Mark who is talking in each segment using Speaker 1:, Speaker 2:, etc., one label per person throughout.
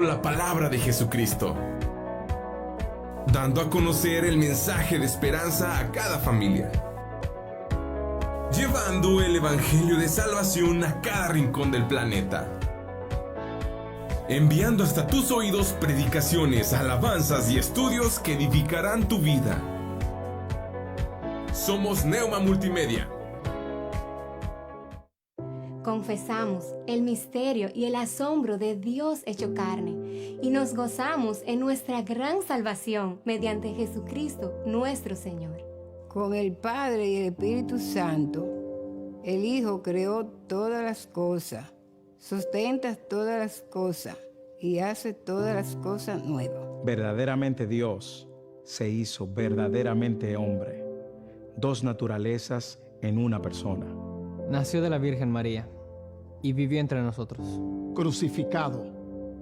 Speaker 1: La palabra de Jesucristo, dando a conocer el mensaje de esperanza a cada familia, llevando el evangelio de salvación a cada rincón del planeta, enviando hasta tus oídos predicaciones, alabanzas y estudios que edificarán tu vida. Somos Neuma Multimedia.
Speaker 2: Confesamos el misterio y el asombro de Dios hecho carne y nos gozamos en nuestra gran salvación mediante Jesucristo nuestro Señor.
Speaker 3: Con el Padre y el Espíritu Santo, el Hijo creó todas las cosas, sustenta todas las cosas y hace todas las cosas nuevas.
Speaker 4: Verdaderamente Dios se hizo verdaderamente hombre, dos naturalezas en una persona.
Speaker 5: Nació de la Virgen María y vivió entre nosotros.
Speaker 6: Crucificado,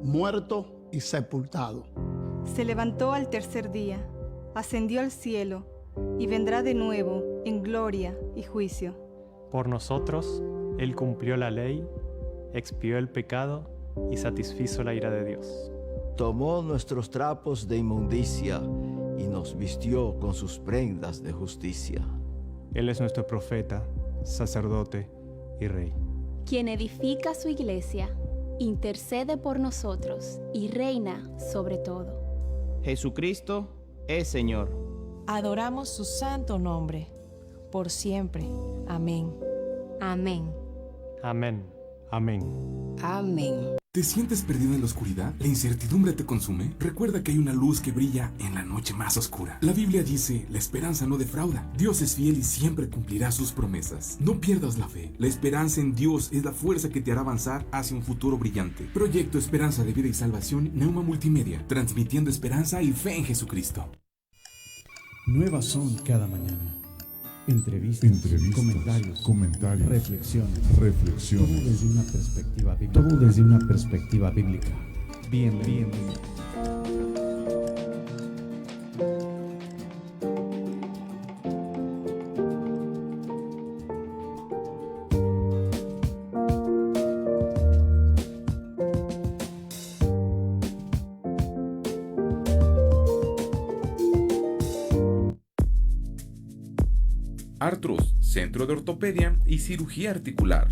Speaker 6: muerto y sepultado.
Speaker 7: Se levantó al tercer día, ascendió al cielo y vendrá de nuevo en gloria y juicio.
Speaker 8: Por nosotros, Él cumplió la ley, expió el pecado y satisfizo la ira de Dios.
Speaker 9: Tomó nuestros trapos de inmundicia y nos vistió con sus prendas de justicia.
Speaker 8: Él es nuestro profeta, sacerdote y rey.
Speaker 10: Quien edifica su iglesia, intercede por nosotros y reina sobre todo.
Speaker 11: Jesucristo es Señor.
Speaker 12: Adoramos su santo nombre, por siempre. Amén.
Speaker 2: Amén.
Speaker 8: Amén. Amén.
Speaker 3: Amén.
Speaker 1: ¿Te sientes perdido en la oscuridad? ¿La incertidumbre te consume? Recuerda que hay una luz que brilla en la noche más oscura. La Biblia dice, la esperanza no defrauda. Dios es fiel y siempre cumplirá sus promesas. No pierdas la fe. La esperanza en Dios es la fuerza que te hará avanzar hacia un futuro brillante. Proyecto Esperanza de Vida y Salvación, Neuma Multimedia, transmitiendo esperanza y fe en Jesucristo.
Speaker 13: Nuevas son cada mañana. Entrevistas, comentarios, reflexiones. Todo desde una perspectiva bíblica. Bienvenido.
Speaker 1: Artros, Centro de Ortopedia y Cirugía Articular.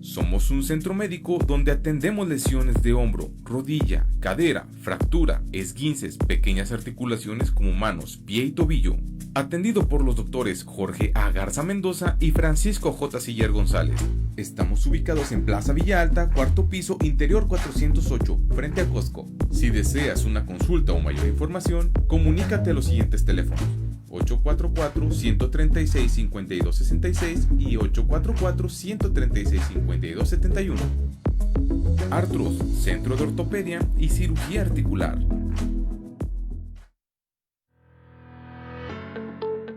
Speaker 1: Somos un centro médico donde atendemos lesiones de hombro, rodilla, cadera, fractura, esguinces, pequeñas articulaciones como manos, pie y tobillo. Atendido por los doctores Jorge A. Garza Mendoza y Francisco J. Siller González. Estamos ubicados en Plaza Villa Alta, cuarto piso, interior 408, frente a Costco. Si deseas una consulta o mayor información, comunícate a los siguientes teléfonos: 844-136-5266 y 844-136-5271. Artros, Centro de Ortopedia y Cirugía Articular.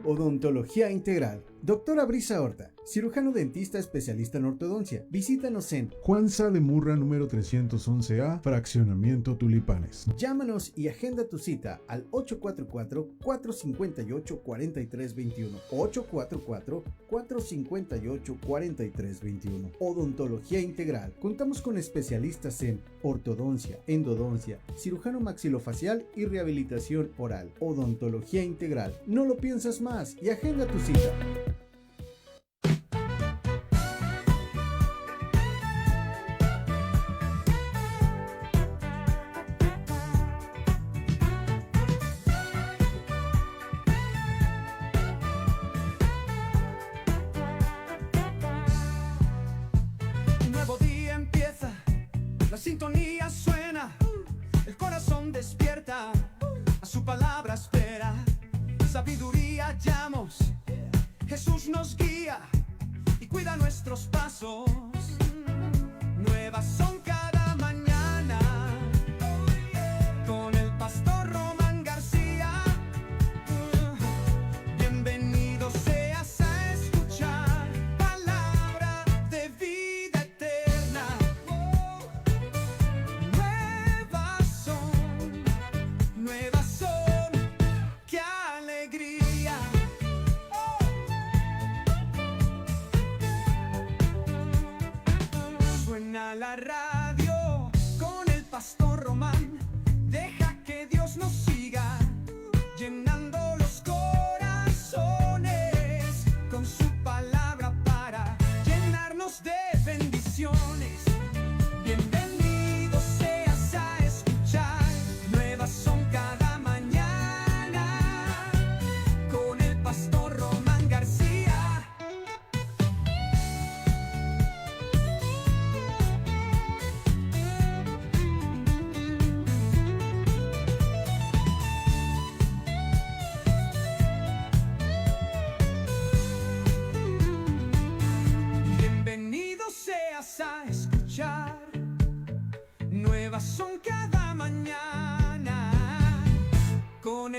Speaker 13: Odontología Integral. Doctora Brisa Horta, cirujano dentista especialista en ortodoncia. Visítanos en
Speaker 14: Juan Sá de Murra número 311A, Fraccionamiento Tulipanes.
Speaker 13: Llámanos y agenda tu cita al 844-458-4321. 844-458-4321. Odontología Integral. Contamos con especialistas en ortodoncia, endodoncia, cirujano maxilofacial y rehabilitación oral. Odontología Integral. No lo piensas más y agenda tu cita.
Speaker 15: Un nuevo día empieza, la sintonía suena, el corazón despierta, a su palabra espera. Sabiduría hallamos, Jesús nos guía y cuida nuestros pasos. Nuevas son cada mañana, con el pastor Román García. Bienvenido seas a escuchar palabra de vida eterna. Nuevas son, qué alegría. Suena la radio.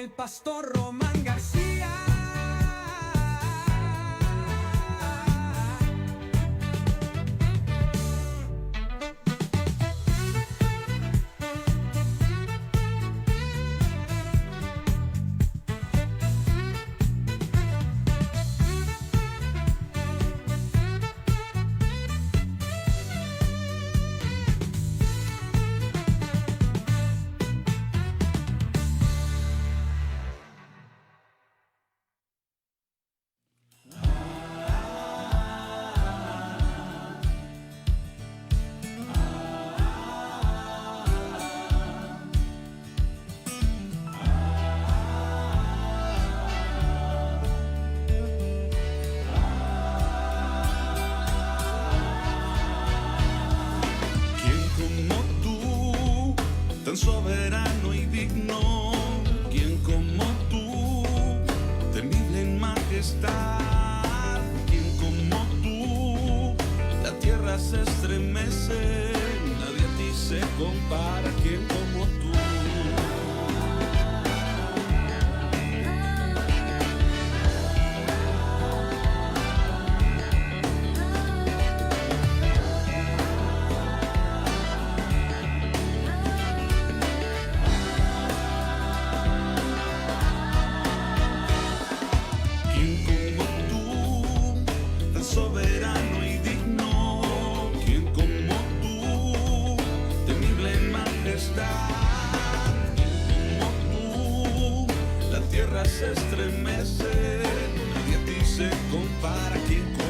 Speaker 15: el pastor Román García.
Speaker 16: Tan soberano y digno, quien como tú, temible en majestad, quien como tú, la tierra se estremece, nadie a ti se compara, quien como tú. Soberano y digno, quien como tú, temible en majestad, quien como tú, la tierra se estremece, nadie a ti se compara, quien como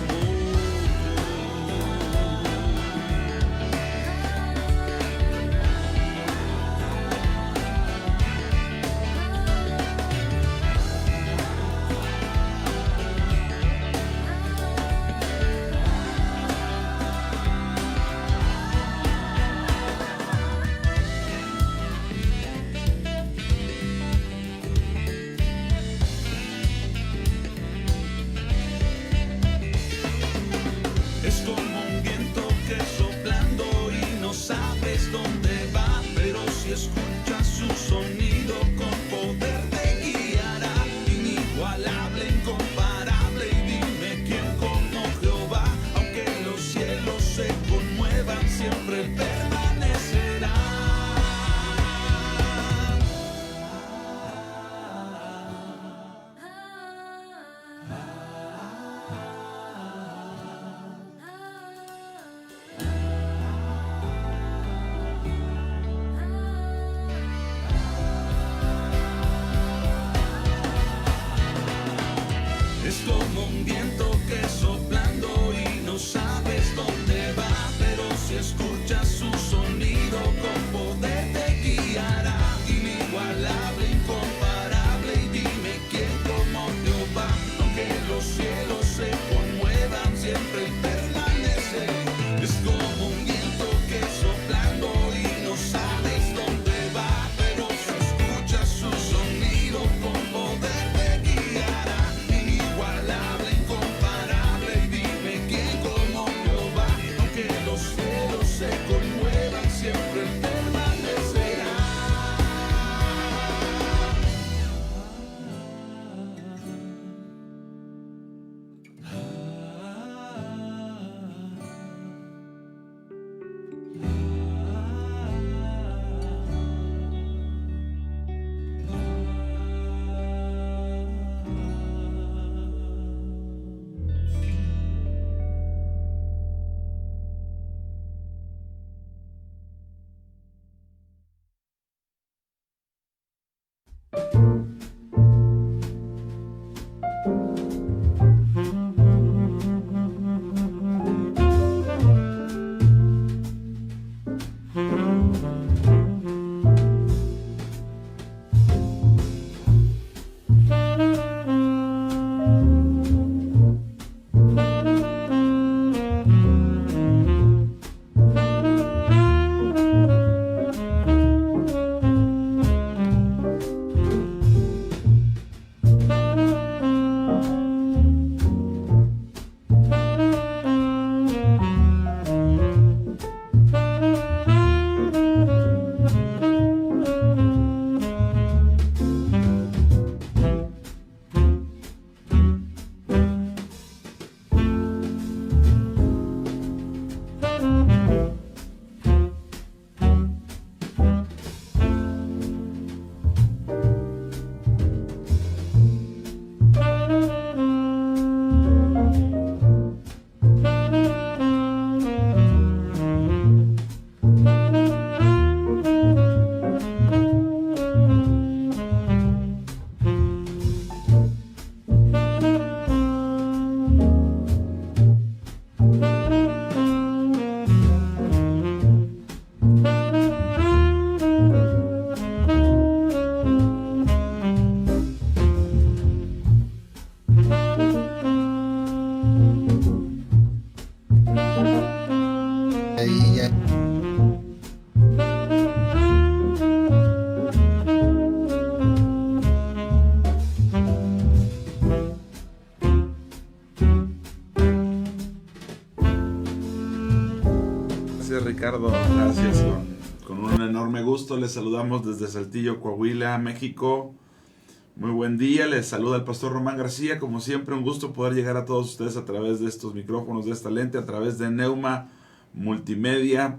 Speaker 16: es como un viento que soplando y no sabes dónde va, pero si escuchas su sonido con poder te guiará, inigualable, incomparable, y dime quién como Jehová, aunque los cielos se conmuevan, siempre permanecerá. Es como un viento que soplando y no sabes dónde va, pero si escuchas su sonido con poder te guiará, inigualable, incomparable, y dime quién como Jehová, aunque los cielos se conmuevan, siempre permanece. Es como un viento que soplando y no sabes dónde va, pero si escuchas su sonido con poder te guiará. Inigualable, incomparable, y dime quién como Jehová, aunque los cielos se conmuevan, siempre permanecerá.
Speaker 17: Ricardo, gracias. Con un enorme gusto les saludamos desde Saltillo, Coahuila, México. Muy buen día, les saluda el pastor Román García. Como siempre, un gusto poder llegar a todos ustedes a través de estos micrófonos, de esta lente, a través de Neuma Multimedia.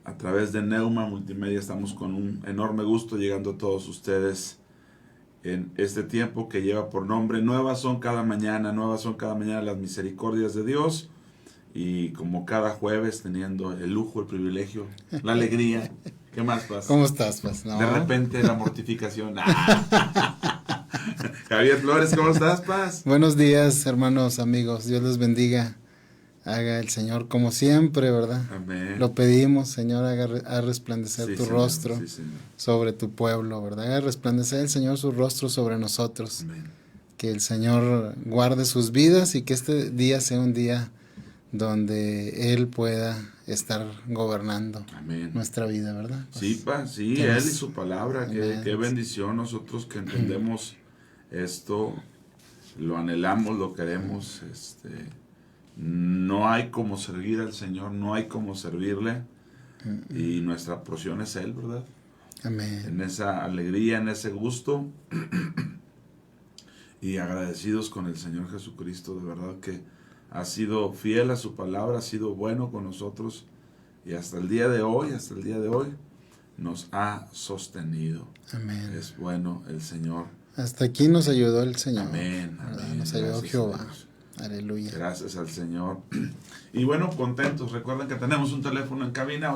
Speaker 17: A través de Neuma Multimedia estamos con un enorme gusto llegando a todos ustedes en este tiempo que lleva por nombre nuevas son cada mañana las misericordias de Dios. Y como cada jueves teniendo el lujo, el privilegio, la alegría. ¿Qué más, Paz?
Speaker 18: ¿Cómo estás, Paz? No.
Speaker 17: De repente la mortificación. Javier Flores, ¿cómo estás, Paz?
Speaker 18: Buenos días, hermanos, amigos. Dios les bendiga. Haga el Señor como siempre, ¿verdad?
Speaker 17: Amén.
Speaker 18: Lo pedimos, Señor, haga resplandecer tu
Speaker 17: Señor,
Speaker 18: rostro
Speaker 17: sí,
Speaker 18: sobre tu pueblo, ¿verdad? Haga resplandecer el Señor su rostro sobre nosotros.
Speaker 17: Amén.
Speaker 18: Que el Señor guarde sus vidas y que este día sea un día donde Él pueda estar gobernando
Speaker 17: Amén.
Speaker 18: nuestra vida, ¿verdad? Pues,
Speaker 17: Sí, Paz, sí, Él y su palabra. Qué bendición nosotros que entendemos esto, lo anhelamos, lo queremos. No hay como servir al Señor, no hay como servirle. Y nuestra porción es Él, ¿verdad?
Speaker 18: Amén.
Speaker 17: En esa alegría, en ese gusto. Y agradecidos con el Señor Jesucristo, de verdad que ha sido fiel a su palabra, ha sido bueno con nosotros y hasta el día de hoy nos ha sostenido.
Speaker 18: Amén.
Speaker 17: Es bueno el Señor.
Speaker 18: Hasta aquí nos ayudó el Señor.
Speaker 17: Amén. Amén.
Speaker 18: Nos ayudó Jehová. Aleluya.
Speaker 17: Gracias al Señor. Y bueno, contentos. Recuerden que tenemos un teléfono en cabina,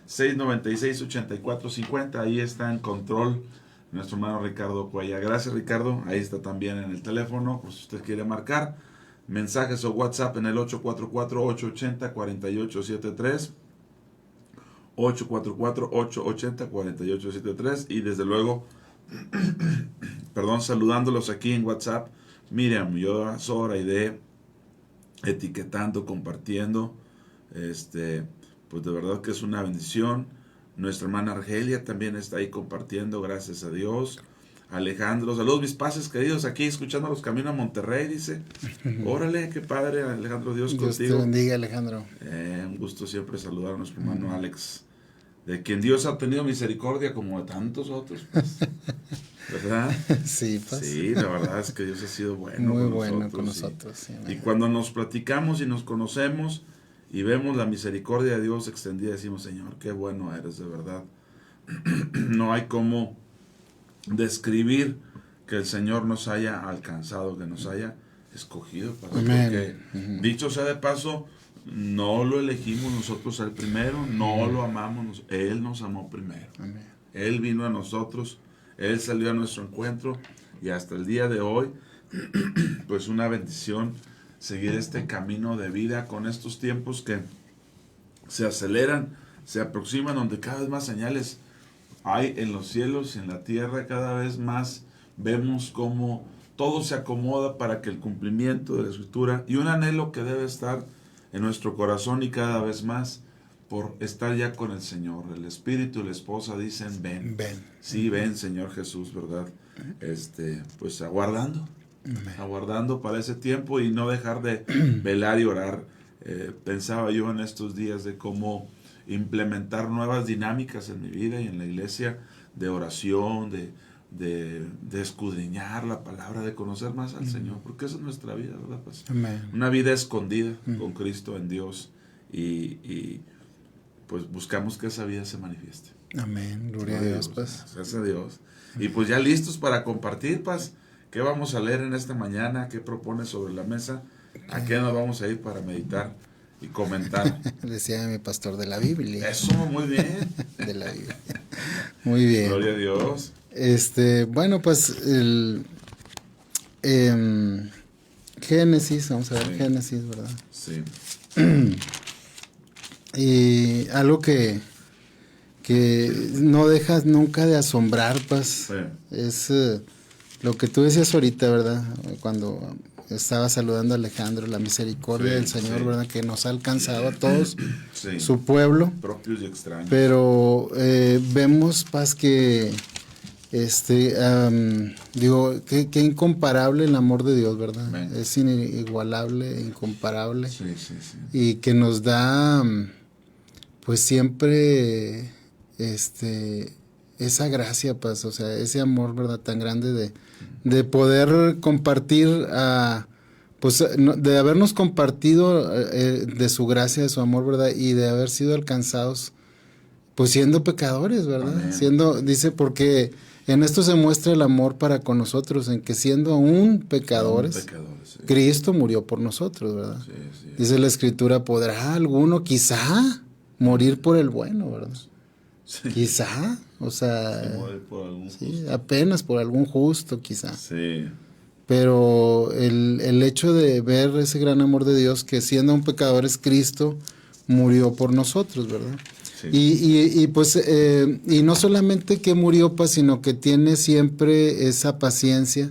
Speaker 17: 844-696-8450. Ahí está en control nuestro hermano Ricardo Cuella. Gracias, Ricardo. Ahí está también en el teléfono, por si usted quiere marcar. Mensajes o WhatsApp en el 844-880-4873. 844-880-4873. Y desde luego, saludándolos aquí en WhatsApp. Miriam, Yoda, Sora, Ide, etiquetando, compartiendo. Pues de verdad que es una bendición. Nuestra hermana Argelia también está ahí compartiendo, gracias a Dios. Alejandro, saludos mis pases queridos, aquí escuchando los caminos a Monterrey, dice. Órale, qué padre, Alejandro, Dios contigo.
Speaker 18: Dios te bendiga, Alejandro.
Speaker 17: Un gusto siempre saludar a nuestro hermano Alex, de quien Dios ha tenido misericordia como de tantos otros, pues. ¿Verdad?
Speaker 18: Sí, pues.
Speaker 17: Sí, la verdad es que Dios ha sido bueno.
Speaker 18: Muy
Speaker 17: con
Speaker 18: bueno
Speaker 17: nosotros,
Speaker 18: con nosotros. Sí,
Speaker 17: y cuando nos platicamos y nos conocemos y vemos la misericordia de Dios extendida, decimos, Señor, qué bueno eres, de verdad. No hay cómo describir que el Señor nos haya alcanzado, que nos haya escogido. Porque, dicho sea de paso, no lo elegimos nosotros al primero, no lo amamos, Él nos amó primero.
Speaker 18: Amén.
Speaker 17: Él vino a nosotros, Él salió a nuestro encuentro y hasta el día de hoy, pues una bendición seguir este camino de vida con estos tiempos que se aceleran, se aproximan, donde cada vez más señales hay en los cielos y en la tierra. Cada vez más vemos cómo todo se acomoda para que el cumplimiento de la Escritura y un anhelo que debe estar en nuestro corazón y cada vez más por estar ya con el Señor. El Espíritu y la esposa dicen, ven.
Speaker 18: Ven.
Speaker 17: Sí, ven, Señor Jesús, ¿verdad? Pues aguardando para ese tiempo y no dejar de velar y orar. Pensaba yo en estos días de cómo implementar nuevas dinámicas en mi vida y en la iglesia, de oración, de escudriñar la palabra, de conocer más al Señor, porque esa es nuestra vida, ¿verdad? Pues, una vida escondida con Cristo en Dios y pues buscamos que esa vida se manifieste.
Speaker 18: Amén, gloria a Dios, pues.
Speaker 17: Gracias a Dios. Y pues ya listos para compartir, Paz. ¿Qué vamos a leer en esta mañana? ¿Qué propone sobre la mesa? ¿A qué nos vamos a ir para meditar y comentar?
Speaker 18: Decía mi pastor de la Biblia.
Speaker 17: Eso, muy bien.
Speaker 18: De la Biblia. Muy bien.
Speaker 17: Gloria a Dios.
Speaker 18: Bueno, pues Génesis, vamos a ver, Génesis, ¿verdad?
Speaker 17: Sí.
Speaker 18: Y algo que no dejas nunca de asombrar, pues, es lo que tú decías ahorita, ¿verdad? Cuando estaba saludando a Alejandro, la misericordia del Señor, ¿verdad? Que nos ha alcanzado a todos, su pueblo.
Speaker 17: Propios y extraños.
Speaker 18: Pero vemos, Paz, que Digo, qué incomparable el amor de Dios, ¿verdad? Amén. Es inigualable, incomparable.
Speaker 17: Sí, sí, sí.
Speaker 18: Y que nos da, pues siempre, esa gracia, pues, o sea, ese amor, ¿verdad? Tan grande de poder compartir, pues, de habernos compartido de su gracia, de su amor, ¿verdad? Y de haber sido alcanzados, pues, siendo pecadores, ¿verdad? Amén. Dice, porque en esto se muestra el amor para con nosotros, en que siendo aún pecadores, sí, Cristo murió por nosotros, ¿verdad? Sí, sí. Dice la Escritura, ¿podrá alguno quizá morir por el bueno, verdad? Sí. Quizá, o sea, sí, apenas por algún justo, quizá. Sí. Pero el hecho de ver ese gran amor de Dios, que siendo un pecador es Cristo, murió por nosotros, ¿verdad? Sí. Y pues, y no solamente que murió, pues, sino que tiene siempre esa paciencia,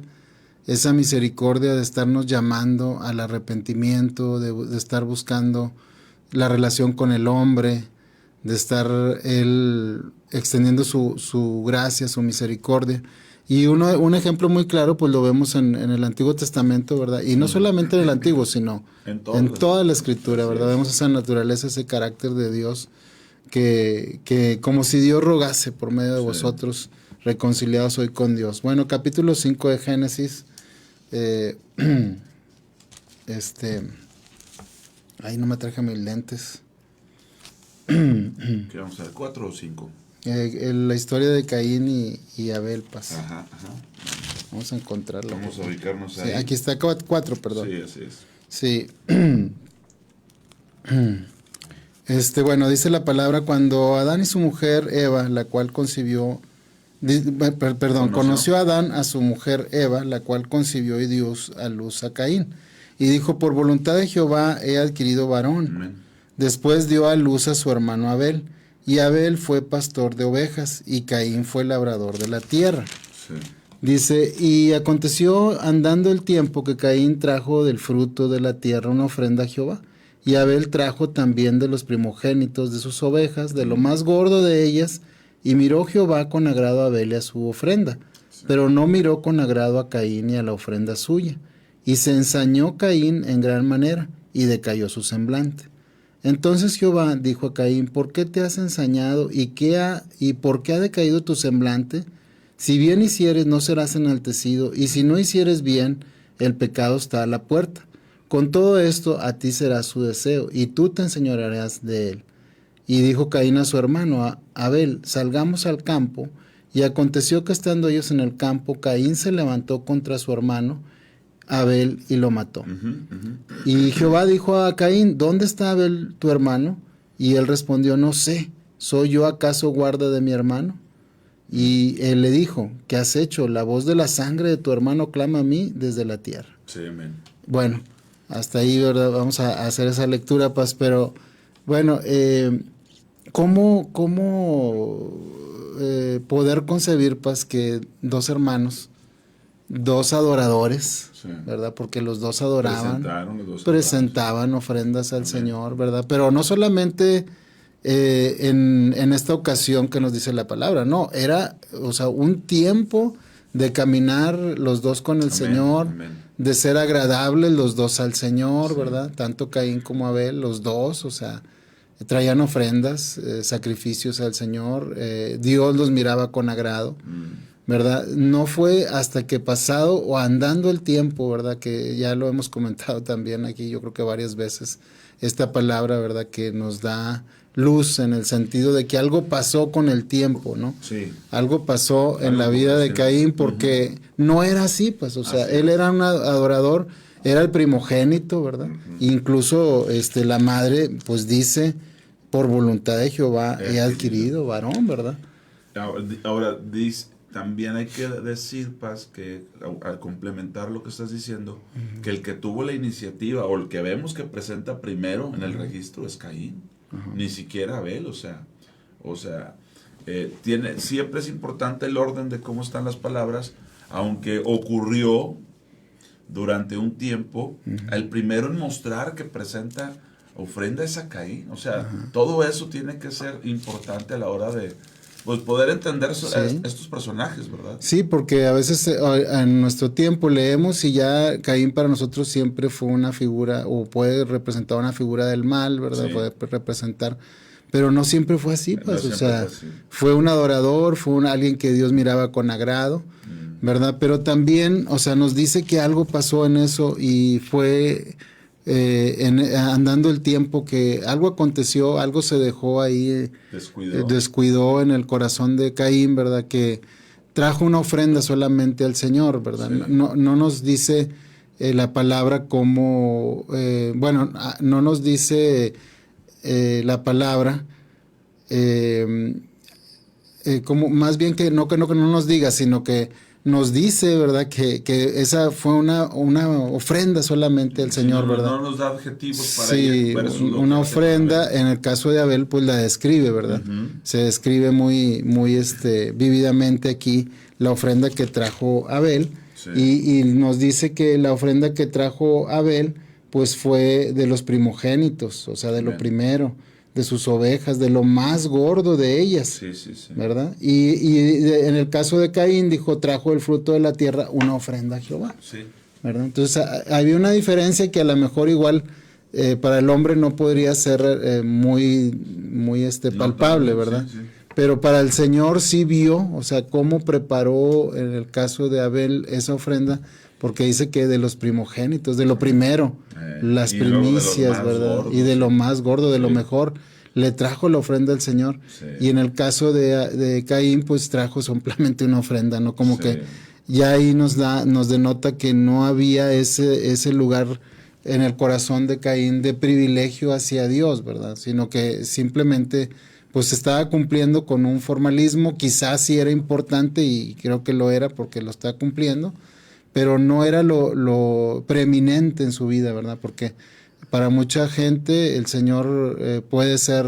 Speaker 18: esa misericordia de estarnos llamando al arrepentimiento, de estar buscando la relación con el hombre, de estar Él extendiendo su gracia, su misericordia. Y un ejemplo muy claro, pues lo vemos en el Antiguo Testamento, ¿verdad? Y no solamente en el Antiguo, sino en toda la Escritura, ¿verdad? Vemos esa naturaleza, ese carácter de Dios, que como si Dios rogase por medio de vosotros, reconciliados hoy con Dios. Bueno, capítulo 5 de Génesis, ahí no me traje mis lentes.
Speaker 17: ¿Qué vamos a ver, 4 o 5?
Speaker 18: La historia de Caín y Abel, pues.
Speaker 17: Ajá, ajá.
Speaker 18: Vamos a encontrarlo.
Speaker 17: Vamos a ubicarnos ahí.
Speaker 18: Sí, aquí está 4, perdón.
Speaker 17: Sí, así es.
Speaker 18: Sí. Bueno, dice la palabra, cuando Adán y su mujer Eva, la cual conoció a Adán a su mujer Eva, la cual concibió y dio a luz a Caín. Y dijo, por voluntad de Jehová he adquirido varón. Amén. Después dio a luz a su hermano Abel, y Abel fue pastor de ovejas, y Caín fue labrador de la tierra. Sí. Dice, y aconteció andando el tiempo que Caín trajo del fruto de la tierra una ofrenda a Jehová, y Abel trajo también de los primogénitos de sus ovejas, de lo más gordo de ellas, y miró Jehová con agrado a Abel y a su ofrenda, sí, pero no miró con agrado a Caín y a la ofrenda suya. Y se ensañó Caín en gran manera, y decayó su semblante. Entonces Jehová dijo a Caín, ¿por qué te has ensañado y por qué ha decaído tu semblante? Si bien hicieres, no serás enaltecido, y si no hicieres bien, el pecado está a la puerta. Con todo esto, a ti será su deseo, y tú te enseñorearás de él. Y dijo Caín a su hermano Abel, salgamos al campo. Y aconteció que estando ellos en el campo, Caín se levantó contra su hermano Abel y lo mató. Y Jehová dijo a Caín, ¿dónde está Abel tu hermano? Y él respondió, no sé, ¿soy yo acaso guarda de mi hermano? Y él le dijo, ¿qué has hecho? La voz de la sangre de tu hermano clama a mí desde la tierra.
Speaker 17: Sí, amén.
Speaker 18: Bueno, hasta ahí, ¿verdad? Vamos a hacer esa lectura, pues, pero bueno, ¿cómo poder concebir, pues, que dos hermanos, dos adoradores, sí, ¿verdad? Porque los dos adoraban, presentaban ofrendas al Señor, ¿verdad? Pero no solamente en esta ocasión que nos dice la palabra, no, era, o sea, un tiempo de caminar los dos con el Señor, de ser agradables los dos al Señor, sí, ¿verdad? Tanto Caín como Abel, los dos, o sea, traían ofrendas, sacrificios al Señor, Dios los miraba con agrado, ¿verdad? No fue hasta que pasado o andando el tiempo, ¿verdad? Que ya lo hemos comentado también aquí, yo creo que varias veces, esta palabra, ¿verdad? Que nos da luz en el sentido de que algo pasó con el tiempo, ¿no? Sí. Algo pasó en la vida de Caín porque no era así, pues, o sea, él era un adorador, era el primogénito, ¿verdad? Incluso la madre, pues dice, por voluntad de Jehová he adquirido varón, ¿verdad?
Speaker 17: Ahora dice, también hay que decir, Paz, que al complementar lo que estás diciendo, que el que tuvo la iniciativa o el que vemos que presenta primero en el registro es Caín, ni siquiera Abel, o sea, siempre es importante el orden de cómo están las palabras, aunque ocurrió durante un tiempo, el primero en mostrar que presenta ofrenda es a Caín, o sea, todo eso tiene que ser importante a la hora de pues poder entender estos personajes, ¿verdad?
Speaker 18: Sí, porque a veces en nuestro tiempo leemos y ya Caín para nosotros siempre fue una figura, o puede representar una figura del mal, ¿verdad?
Speaker 17: Sí.
Speaker 18: Puede representar, pero no siempre fue así, pues,
Speaker 17: No
Speaker 18: o sea,
Speaker 17: fue,
Speaker 18: fue un adorador, fue alguien que Dios miraba con agrado, ¿verdad? Pero también, o sea, nos dice que algo pasó en eso y fue andando el tiempo que algo aconteció, algo se dejó ahí, descuidó en el corazón de Caín, ¿verdad? Que trajo una ofrenda solamente al Señor, ¿verdad?
Speaker 17: Sí.
Speaker 18: No nos dice la palabra como, no nos dice la palabra, como más bien que no nos diga, sino que nos dice, ¿verdad? Que esa fue una ofrenda solamente al Señor, ¿verdad?
Speaker 17: No nos da adjetivos para
Speaker 18: sí, una ofrenda. En el caso de Abel, pues la describe, ¿verdad? Se describe muy vívidamente aquí la ofrenda que trajo Abel. Sí. Y nos dice que la ofrenda que trajo Abel, pues fue de los primogénitos, o sea, de lo primero, de sus ovejas, de lo más gordo de ellas, ¿verdad? Y en el caso de Caín, trajo el fruto de la tierra, una ofrenda a Jehová, ¿verdad? Entonces, había una diferencia que a lo mejor igual para el hombre no podría ser muy palpable, ¿verdad? Sí. Pero para el Señor sí vio, o sea, cómo preparó en el caso de Abel esa ofrenda, porque dice que de los primogénitos, de lo primero, las primicias, ¿verdad? Gordos, y de lo más gordo, de lo mejor, le trajo la ofrenda al Señor. Sí. Y en el caso de Caín, pues trajo simplemente una ofrenda, ¿no? Como que ya ahí nos denota que no había ese lugar en el corazón de Caín de privilegio hacia Dios, ¿verdad? Sino que simplemente pues estaba cumpliendo con un formalismo, quizás sí era importante y creo que lo era porque lo está cumpliendo, pero no era lo preeminente en su vida, ¿verdad? Porque para mucha gente el Señor puede ser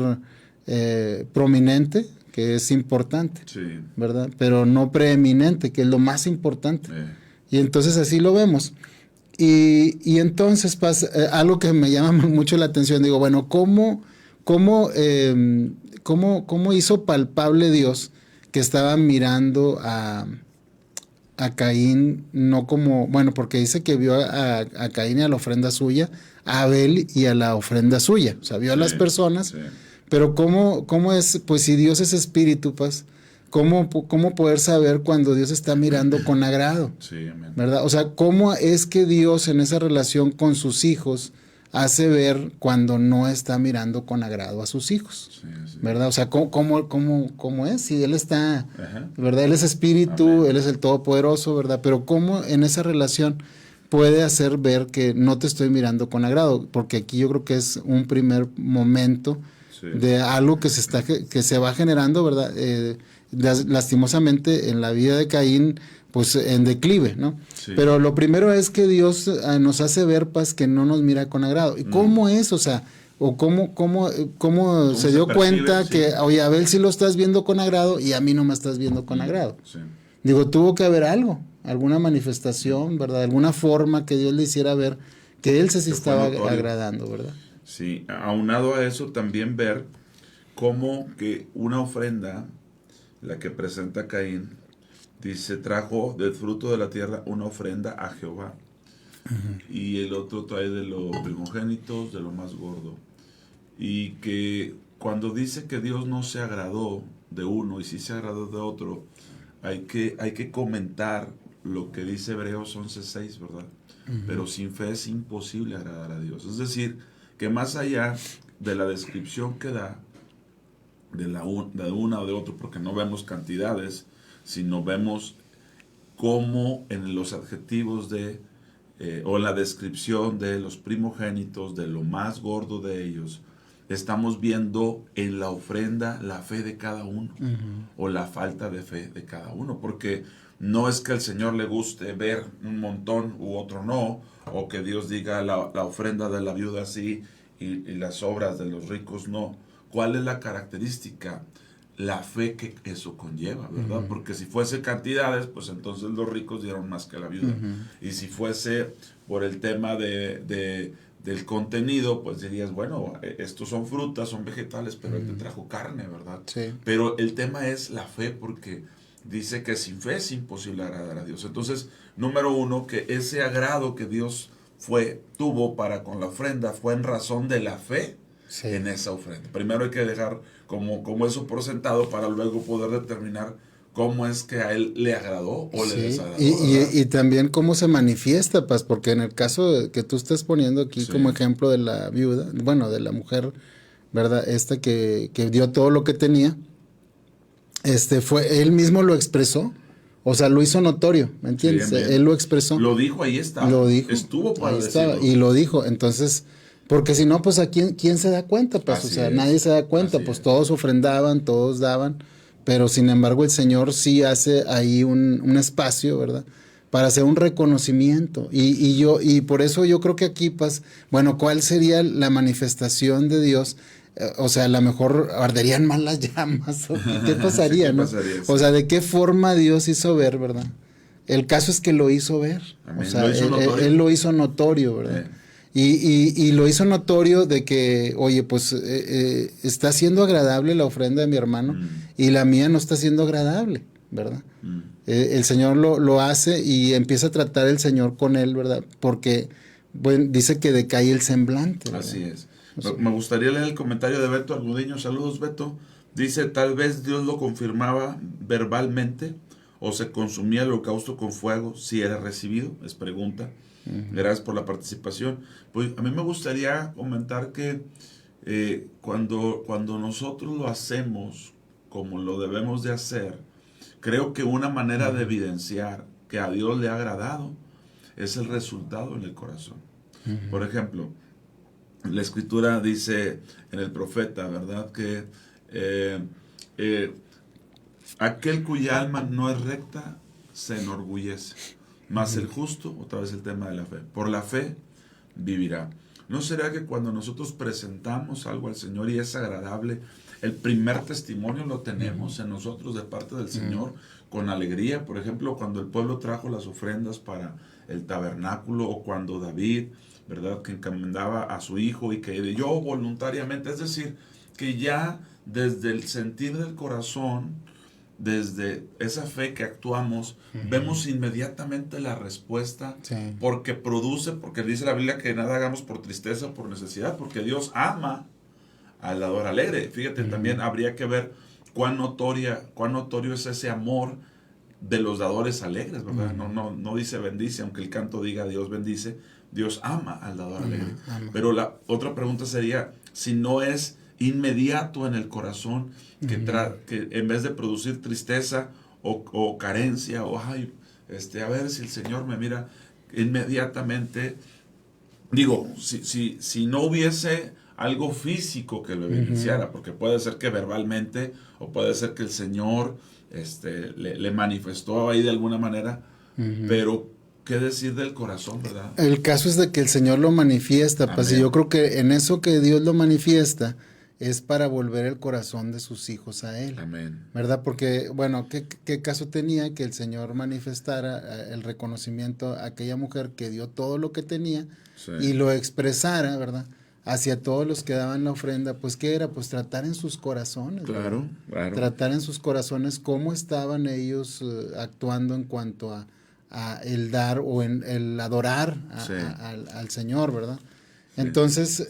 Speaker 18: prominente, que es importante, ¿verdad? Pero no preeminente, que es lo más importante. Y entonces así lo vemos. Y entonces pasa algo que me llama mucho la atención. Digo, bueno, ¿cómo hizo palpable Dios que estaba mirando a Caín, no como, bueno, porque dice que vio a Caín y a la ofrenda suya, a Abel y a la ofrenda suya, o sea, vio a las personas, pero ¿cómo es? Pues si Dios es espíritu, pues, ¿cómo poder saber cuando Dios está mirando con agrado? ¿Verdad? O sea, ¿cómo es que Dios en esa relación con sus hijos hace ver cuando no está mirando con agrado a sus hijos? ¿Verdad? O sea, ¿cómo es? Si Él está, ¿verdad? Él es espíritu, Él es el todopoderoso, ¿verdad? Pero ¿cómo en esa relación puede hacer ver que no te estoy mirando con agrado? Porque aquí yo creo que es un primer momento de algo que se va generando, ¿verdad? Lastimosamente en la vida de Caín, pues en declive, ¿no? Pero lo primero es que Dios nos hace ver, pues, que no nos mira con agrado. ¿Y cómo es? O sea, o cómo se dio cuenta que, oye, Abel sí lo estás viendo con agrado y a mí no me estás viendo con agrado. Digo, tuvo que haber algo, alguna manifestación, ¿verdad? Alguna forma que Dios le hiciera ver que él sí estaba agradando, ¿verdad?
Speaker 17: Sí, aunado a eso también ver cómo que una ofrenda, la que presenta Caín, dice, trajo del fruto de la tierra una ofrenda a Jehová. Y el otro trae de los primogénitos, de lo más gordo. Y que cuando dice que Dios no se agradó de uno y sí se agradó de otro, hay que comentar lo que dice Hebreos 11:6, ¿verdad? Pero sin fe es imposible agradar a Dios. Es decir, que más allá de la descripción que da de una o de otro, porque no vemos cantidades, sino vemos cómo en los adjetivos o en la descripción de los primogénitos, de lo más gordo de ellos, estamos viendo en la ofrenda la fe de cada uno, o la falta de fe de cada uno, porque no es que al Señor le guste ver un montón u otro no, o que Dios diga la ofrenda de la viuda sí y las obras de los ricos no. ¿Cuál es la característica? La fe que eso conlleva, ¿verdad? Porque si fuese cantidades, pues entonces los ricos dieron más que la viuda. Y si fuese por el tema de del contenido, pues dirías, bueno, estos son frutas, son vegetales, pero él te trajo carne, ¿verdad?
Speaker 18: Sí.
Speaker 17: Pero el tema es la fe, porque dice que sin fe es imposible agradar a Dios. Entonces, número uno, que ese agrado que Dios tuvo para con la ofrenda fue en razón de la fe en esa ofrenda. Primero hay que dejar como eso por sentado para luego poder determinar cómo es que a él le agradó o le desagradó.
Speaker 18: Y también cómo se manifiesta, Paz, porque en el caso que tú estás poniendo aquí como ejemplo de la viuda, bueno, de la mujer, ¿verdad? Que dio todo lo que tenía, él mismo lo expresó, o sea, lo hizo notorio, ¿me entiendes? Él lo expresó.
Speaker 17: Lo dijo, ahí estaba.
Speaker 18: Lo dijo.
Speaker 17: Estuvo para
Speaker 18: ahí
Speaker 17: decirlo.
Speaker 18: estaba, y lo dijo, entonces, porque si no, pues ¿a quién se da cuenta? Pues,
Speaker 17: Así
Speaker 18: o sea,
Speaker 17: es.
Speaker 18: nadie se da cuenta, pues todos ofrendaban, todos daban, pero sin embargo el Señor sí hace ahí un espacio, ¿verdad? Para hacer un reconocimiento. Y por eso yo creo que aquí, pues, bueno, ¿cuál sería la manifestación de Dios? O sea, a lo mejor arderían más las llamas, ¿o qué pasaría, ¿no? O sea, ¿de qué forma Dios hizo ver, verdad? El caso es que lo hizo ver.
Speaker 17: Amén.
Speaker 18: O sea, él lo hizo notorio, ¿verdad? Y lo hizo notorio de que, oye, pues está siendo agradable la ofrenda de mi hermano y la mía no está siendo agradable, ¿verdad? El Señor lo hace y empieza a tratar el Señor con él, ¿verdad? Porque bueno, dice que decae el semblante, ¿verdad?
Speaker 17: Así es. Me gustaría leer el comentario de Beto Argudiño. Saludos, Beto. Dice, tal vez Dios lo confirmaba verbalmente o se consumía el holocausto con fuego si era recibido. Es pregunta. Gracias por la participación. Pues a mí me gustaría comentar que cuando nosotros lo hacemos como lo debemos de hacer, creo que una manera de evidenciar que a Dios le ha agradado es el resultado en el corazón. Por ejemplo, la Escritura dice en el profeta, ¿verdad? Que aquel cuya alma no es recta se enorgullece, mas el justo, otra vez el tema de la fe, por la fe vivirá. ¿No será que cuando nosotros presentamos algo al Señor y es agradable, el primer testimonio lo tenemos en nosotros de parte del Señor con alegría? Por ejemplo, cuando el pueblo trajo las ofrendas para el tabernáculo, o cuando David, ¿verdad?, que encomendaba a su hijo y que yo voluntariamente, es decir, que ya desde el sentir del corazón, desde esa fe que actuamos, vemos inmediatamente la respuesta, porque dice la Biblia que nada hagamos por tristeza o por necesidad, porque Dios ama al dador alegre. Fíjate, también habría que ver cuán notorio es ese amor de los dadores alegres, ¿verdad? No dice bendice, aunque el canto diga Dios bendice, Dios ama al dador alegre. Pero la otra pregunta sería, si no es inmediato en el corazón, que en vez de producir tristeza o carencia, o ay, a ver si el Señor me mira inmediatamente. Digo, si no hubiese algo físico que lo evidenciara, porque puede ser que verbalmente, o puede ser que el Señor le manifestó ahí de alguna manera, pero ¿qué decir del corazón, verdad?
Speaker 18: El caso es de que el Señor lo manifiesta, pues, y yo creo que en eso que Dios lo manifiesta es para volver el corazón de sus hijos a Él.
Speaker 17: Amén.
Speaker 18: ¿Verdad? Porque, bueno, ¿qué caso tenía que el Señor manifestara el reconocimiento a aquella mujer que dio todo lo que tenía y lo expresara, ¿verdad?, hacia todos los que daban la ofrenda? Pues, ¿qué era? Pues tratar en sus corazones.
Speaker 17: Claro, claro.
Speaker 18: Tratar en sus corazones cómo estaban ellos actuando en cuanto a el dar o en el adorar al Señor, ¿verdad? Entonces,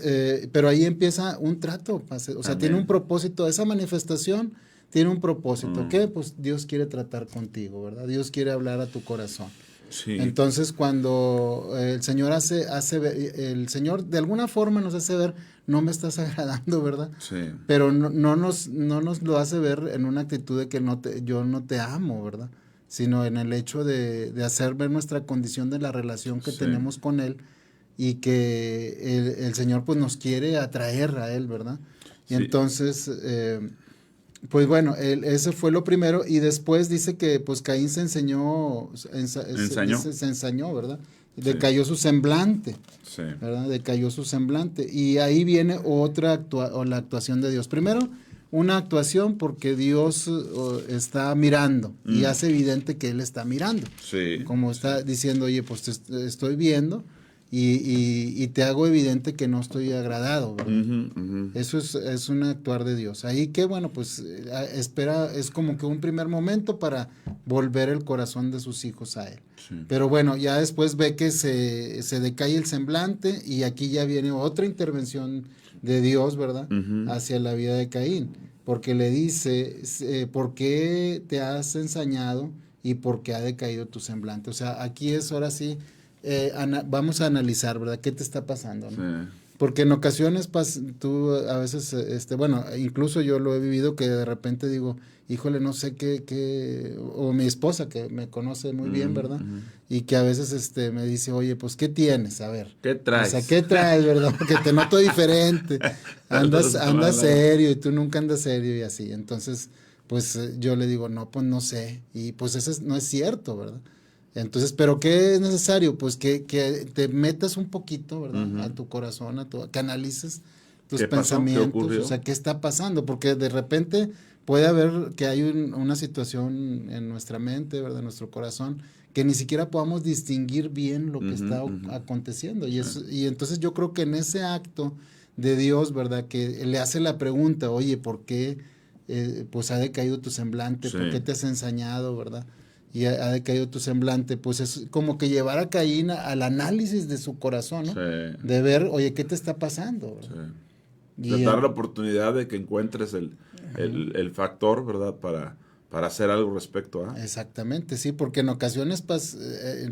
Speaker 18: pero ahí empieza un trato, o sea, tiene un propósito, esa manifestación tiene un propósito, ¿qué? Pues Dios quiere tratar contigo, ¿verdad? Dios quiere hablar a tu corazón.
Speaker 17: Sí.
Speaker 18: Entonces, cuando el Señor el Señor de alguna forma nos hace ver, no me estás agradando, ¿verdad?
Speaker 17: Sí.
Speaker 18: Pero no nos lo hace ver en una actitud de que yo no te amo, ¿verdad? Sino en el hecho de hacer ver nuestra condición de la relación que tenemos con Él, y que el Señor pues nos quiere atraer a Él, ¿verdad? Y entonces, pues bueno, ese fue lo primero, y después dice que pues Caín se ensañó, ¿verdad? Decayó su semblante, ¿verdad? Decayó su semblante, y ahí viene la actuación de Dios. Primero, una actuación porque Dios está mirando y hace evidente que Él está mirando. Como está diciendo, oye, pues te estoy viendo y te hago evidente que no estoy agradado, ¿verdad? Eso es un actuar de Dios. Ahí que, bueno, pues espera, es como que un primer momento para volver el corazón de sus hijos a Él. Sí. Pero bueno, ya después ve que se decae el semblante y aquí ya viene otra intervención de Dios, ¿verdad? Hacia la vida de Caín, porque le dice, ¿por qué te has ensañado y por qué ha decaído tu semblante? O sea, aquí es ahora sí, vamos a analizar, ¿verdad? ¿Qué te está pasando? ¿No? Sí. Porque en ocasiones tú a veces, bueno, incluso yo lo he vivido que de repente digo, híjole, no sé qué, o mi esposa que me conoce muy bien, ¿verdad? Y que a veces me dice, oye, pues, ¿qué tienes? A ver.
Speaker 17: ¿Qué traes?
Speaker 18: O sea, ¿qué traes, verdad? Porque te noto diferente. Andas serio y tú nunca andas serio y así. Entonces, pues yo le digo, no, pues no sé. Y pues eso no es cierto, ¿verdad? Entonces, ¿pero qué es necesario? Pues que te metas un poquito, ¿verdad? A tu corazón, que analices tus pensamientos, o sea, ¿qué está pasando? Porque de repente puede haber que hay una situación en nuestra mente, ¿verdad? En nuestro corazón, que ni siquiera podamos distinguir bien lo que está aconteciendo. Y entonces yo creo que en ese acto de Dios, ¿verdad? Que le hace la pregunta, oye, ¿por qué pues ha decaído tu semblante? ¿Por qué te has ensañado, verdad? Y ha decaído tu semblante, pues es como que llevar a Caín al análisis de su corazón, ¿no? Sí. De ver, oye, ¿qué te está pasando?
Speaker 17: Sí. De dar la oportunidad de que encuentres el factor, ¿verdad? Para hacer algo respecto a.
Speaker 18: Exactamente, sí, porque en ocasiones, pues,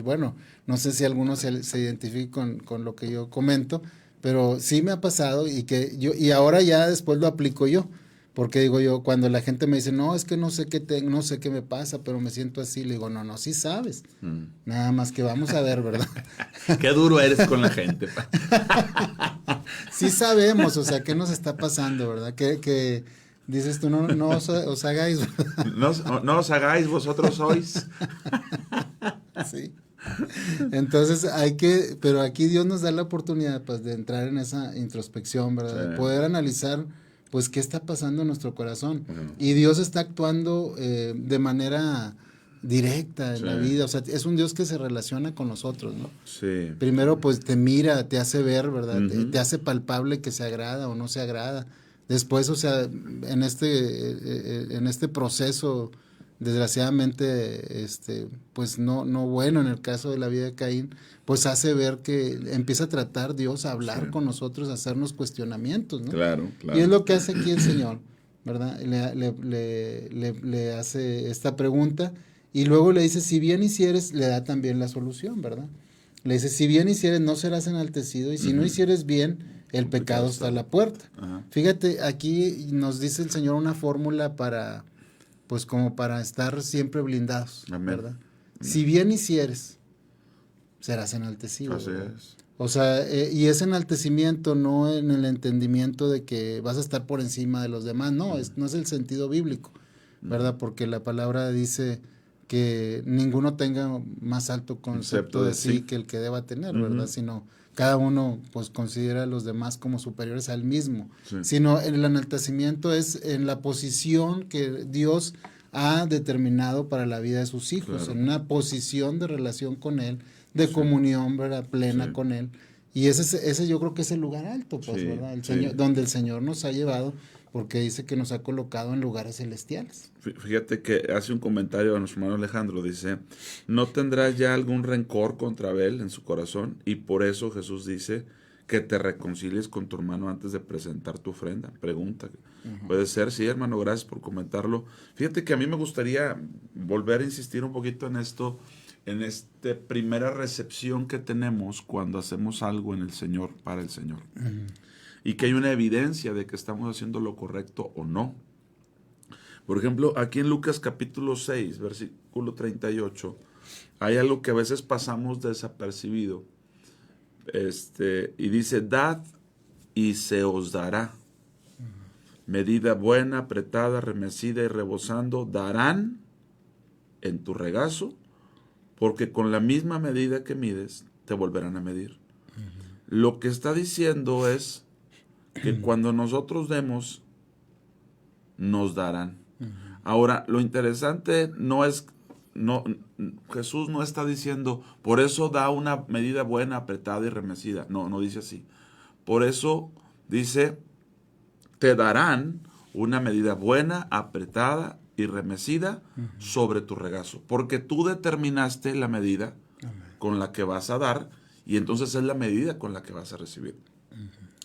Speaker 18: bueno, no sé si algunos se identifican con lo que yo comento, pero sí me ha pasado y ahora ya después lo aplico yo. Porque digo yo, cuando la gente me dice, no, es que no sé qué me pasa, pero me siento así, le digo, no, sí sabes. Nada más que vamos a ver, ¿verdad?
Speaker 17: Qué duro eres con la gente.
Speaker 18: Sí sabemos, o sea, ¿qué nos está pasando, verdad? Que dices tú, no os hagáis, ¿verdad?
Speaker 17: No os hagáis, vosotros sois.
Speaker 18: Sí. Entonces pero aquí Dios nos da la oportunidad, pues, de entrar en esa introspección, ¿verdad? Sí. De poder analizar, pues, qué está pasando en nuestro corazón. Y Dios está actuando de manera directa en la vida. O sea, es un Dios que se relaciona con nosotros, ¿no? Sí. Primero, pues, te mira, te hace ver, ¿verdad? Te hace palpable que se agrada o no se agrada. Después, o sea, en este proceso, desgraciadamente, pues, no bueno en el caso de la vida de Caín, pues hace ver que empieza a tratar Dios a hablar con nosotros, a hacernos cuestionamientos, ¿no?
Speaker 17: Claro.
Speaker 18: Y es lo que hace aquí el Señor, ¿verdad? Le hace esta pregunta y luego le dice, si bien hicieres, le da también la solución, ¿verdad? Le dice, si bien hicieres, no serás enaltecido, y si no hicieres bien, el pecado está a la puerta. Fíjate, aquí nos dice el Señor una fórmula para, pues, como para estar siempre blindados, ¿verdad? Si bien hicieres, serás enaltecido.
Speaker 17: Así es.
Speaker 18: O sea, y ese enaltecimiento no en el entendimiento de que vas a estar por encima de los demás, no, no es el sentido bíblico, ¿verdad? Porque la palabra dice que ninguno tenga más alto concepto de sí que el que deba tener, ¿verdad? Sino cada uno, pues, considera a los demás como superiores al mismo. Sino el enaltecimiento es en la posición que Dios ha determinado para la vida de sus hijos, en una posición de relación con Él, de comunión, ¿verdad? Plena con Él. Y ese yo creo que es el lugar alto, pues, ¿verdad? El Señor, donde el Señor nos ha llevado, porque dice que nos ha colocado en lugares celestiales.
Speaker 17: Fíjate que hace un comentario a nuestro hermano Alejandro, dice, ¿no tendrá ya algún rencor contra Abel en su corazón? Y por eso Jesús dice que te reconcilies con tu hermano antes de presentar tu ofrenda. Pregunta. Puede ser, sí, hermano, gracias por comentarlo. Fíjate que a mí me gustaría volver a insistir un poquito en esto, en esta primera recepción que tenemos cuando hacemos algo en el Señor, para el Señor. Y que hay una evidencia de que estamos haciendo lo correcto o no. Por ejemplo, aquí en Lucas capítulo 6, versículo 38, hay algo que a veces pasamos desapercibido. Y dice, dad y se os dará. Medida buena, apretada, remecida y rebosando, darán en tu regazo, porque con la misma medida que mides, te volverán a medir. Lo que está diciendo es que cuando nosotros demos, nos darán. Ahora, lo interesante no es Jesús no está diciendo, por eso da una medida buena, apretada y remecida. No dice así. Por eso dice, te darán una medida buena, apretada y remecida sobre tu regazo. Porque tú determinaste la medida con la que vas a dar y entonces es la medida con la que vas a recibir.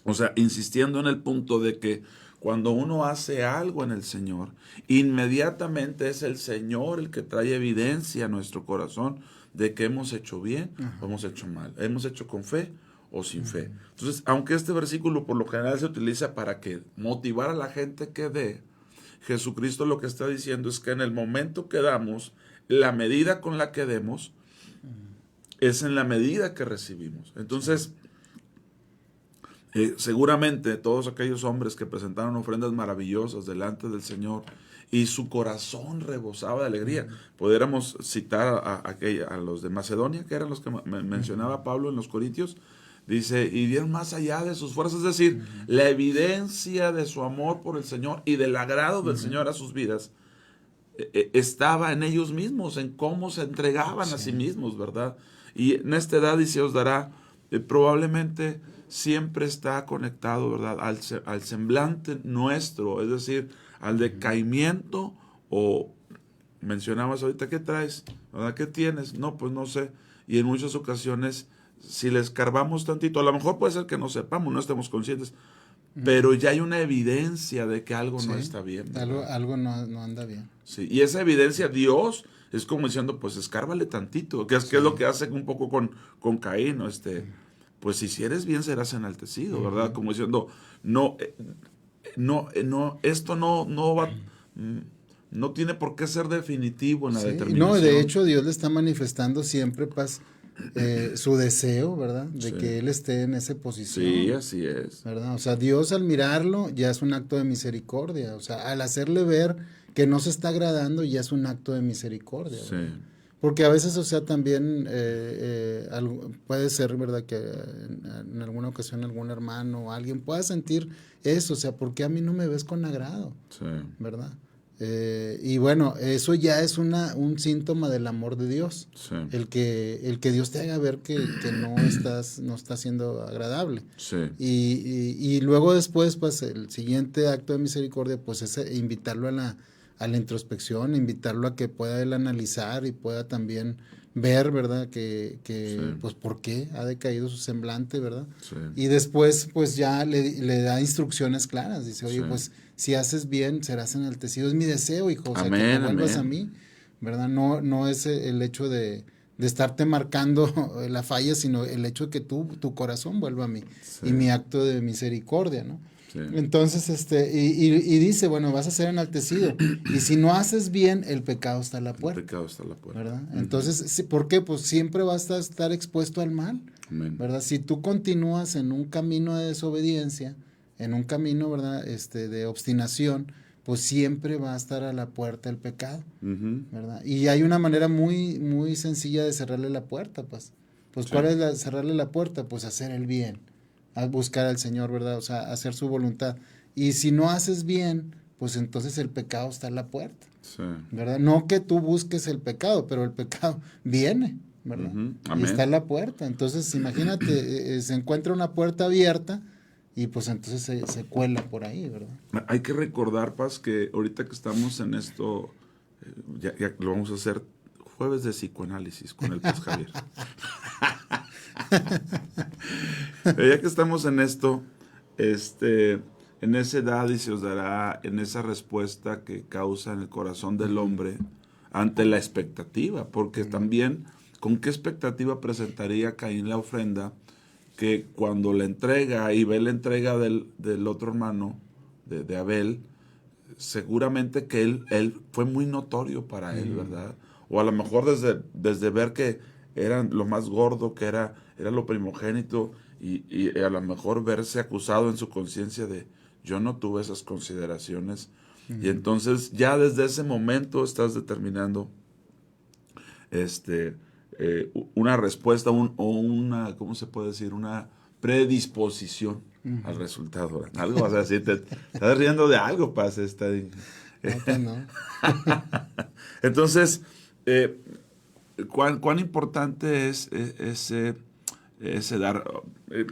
Speaker 17: O sea, insistiendo en el punto de que cuando uno hace algo en el Señor, inmediatamente es el Señor el que trae evidencia a nuestro corazón de que hemos hecho bien o hemos hecho mal, hemos hecho con fe o sin fe. Entonces, aunque este versículo por lo general se utiliza para que motivar a la gente que dé, Jesucristo lo que está diciendo es que en el momento que damos, la medida con la que demos es en la medida que recibimos. Entonces, seguramente todos aquellos hombres que presentaron ofrendas maravillosas delante del Señor y su corazón rebosaba de alegría. Pudiéramos citar a los de Macedonia, que eran los que mencionaba Pablo en los Corintios. Dice, y dieron más allá de sus fuerzas, es decir, la evidencia de su amor por el Señor y del agrado del Señor a sus vidas estaba en ellos mismos, en cómo se entregaban a sí mismos, ¿verdad? Y en esta edad, dice, os dará, probablemente siempre está conectado, ¿verdad?, al semblante nuestro, es decir, al decaimiento, o mencionabas ahorita, ¿qué traes? ¿Verdad? ¿Qué tienes? No, pues no sé. Y en muchas ocasiones, si le escarbamos tantito, a lo mejor puede ser que no sepamos, no estemos conscientes, pero ya hay una evidencia de que algo no está bien.
Speaker 18: Algo no anda bien.
Speaker 17: Sí, y esa evidencia Dios es como diciendo, pues escárbale tantito, que es lo que hace un poco con Caín, ¿no? Pues si eres bien serás enaltecido, ¿verdad? Como diciendo, esto no va, no tiene por qué ser definitivo en la determinación.
Speaker 18: No, de hecho Dios le está manifestando siempre su deseo, ¿verdad? De que Él esté en esa posición.
Speaker 17: Sí, así es.
Speaker 18: ¿Verdad? O sea, Dios al mirarlo ya es un acto de misericordia. O sea, al hacerle ver que no se está agradando ya es un acto de misericordia.
Speaker 17: Sí.
Speaker 18: ¿verdad? Porque a veces, o sea, también puede ser, ¿verdad? Que en alguna ocasión algún hermano o alguien pueda sentir eso. O sea, ¿por qué a mí no me ves con agrado? Sí. ¿Verdad? Y bueno, eso ya es un síntoma del amor de Dios. Sí. El que Dios te haga ver que no está siendo agradable. Sí. Y luego después, pues, el siguiente acto de misericordia, pues, es invitarlo a la introspección, invitarlo a que pueda él analizar y pueda también ver, ¿verdad? Que pues, ¿por qué ha decaído su semblante, ¿verdad? Sí. Y después, pues, ya le da instrucciones claras. Dice, oye, pues, si haces bien, serás enaltecido. Es mi deseo, hijo, o sea, que te vuelvas a mí, ¿verdad? No es el hecho de estarte marcando la falla, sino el hecho de que tu corazón vuelva a mí. Sí. Y mi acto de misericordia, ¿no? Sí. Entonces, y dice, bueno, vas a ser enaltecido. Y si no haces bien, el pecado está a la puerta. El pecado está a la puerta. ¿Verdad? Entonces, ¿por qué? Pues siempre vas a estar expuesto al mal. Amén. ¿Verdad? Si tú continúas en un camino de desobediencia, en un camino, ¿verdad? De obstinación, pues siempre va a estar a la puerta el pecado. ¿Verdad? Y hay una manera muy, muy sencilla de cerrarle la puerta, pues. Pues, sí. ¿Cuál es cerrarle la puerta? Pues hacer el bien. A buscar al Señor, ¿verdad? O sea, hacer su voluntad. Y si no haces bien, pues entonces el pecado está a la puerta. Sí. ¿Verdad? No que tú busques el pecado, pero el pecado viene, ¿verdad? Y está a la puerta. Entonces, imagínate, se encuentra una puerta abierta y pues entonces se cuela por ahí, ¿verdad?
Speaker 17: Hay que recordar, Paz, que ahorita que estamos en esto, ya lo vamos a hacer jueves de psicoanálisis con el Paz Javier. Ya que estamos en esto, en esa edad y se os dará, en esa respuesta que causa en el corazón del hombre ante la expectativa, porque también, ¿con qué expectativa presentaría Caín la ofrenda? Que cuando la entrega y ve la entrega del otro hermano, de Abel, seguramente que él fue muy notorio para él, ¿verdad? O a lo mejor desde ver que era lo más gordo, que era lo primogénito, y a lo mejor verse acusado en su conciencia de yo no tuve esas consideraciones. Y entonces ya desde ese momento estás determinando una respuesta o una, ¿cómo se puede decir? Una predisposición al resultado. Algo vas a decir, te estás riendo de algo, Paz.
Speaker 18: No.
Speaker 17: Entonces, ¿Cuán importante es ese dar?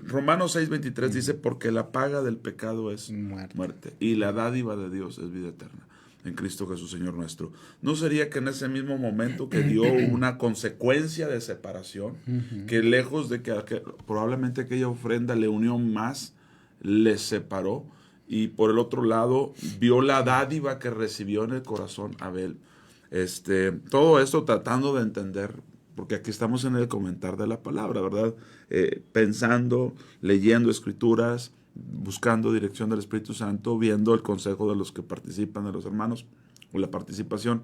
Speaker 17: Romanos 6:23 dice, porque la paga del pecado es muerte y la dádiva de Dios es vida eterna en Cristo Jesús, Señor nuestro. ¿No sería que en ese mismo momento que dio una consecuencia de separación, que lejos de que probablemente aquella ofrenda le unió más, le separó, y por el otro lado vio la dádiva que recibió en el corazón Abel? Todo esto tratando de entender, porque aquí estamos en el comentar de la palabra, ¿verdad? Pensando, leyendo escrituras, buscando dirección del Espíritu Santo, viendo el consejo de los que participan, de los hermanos, o la participación,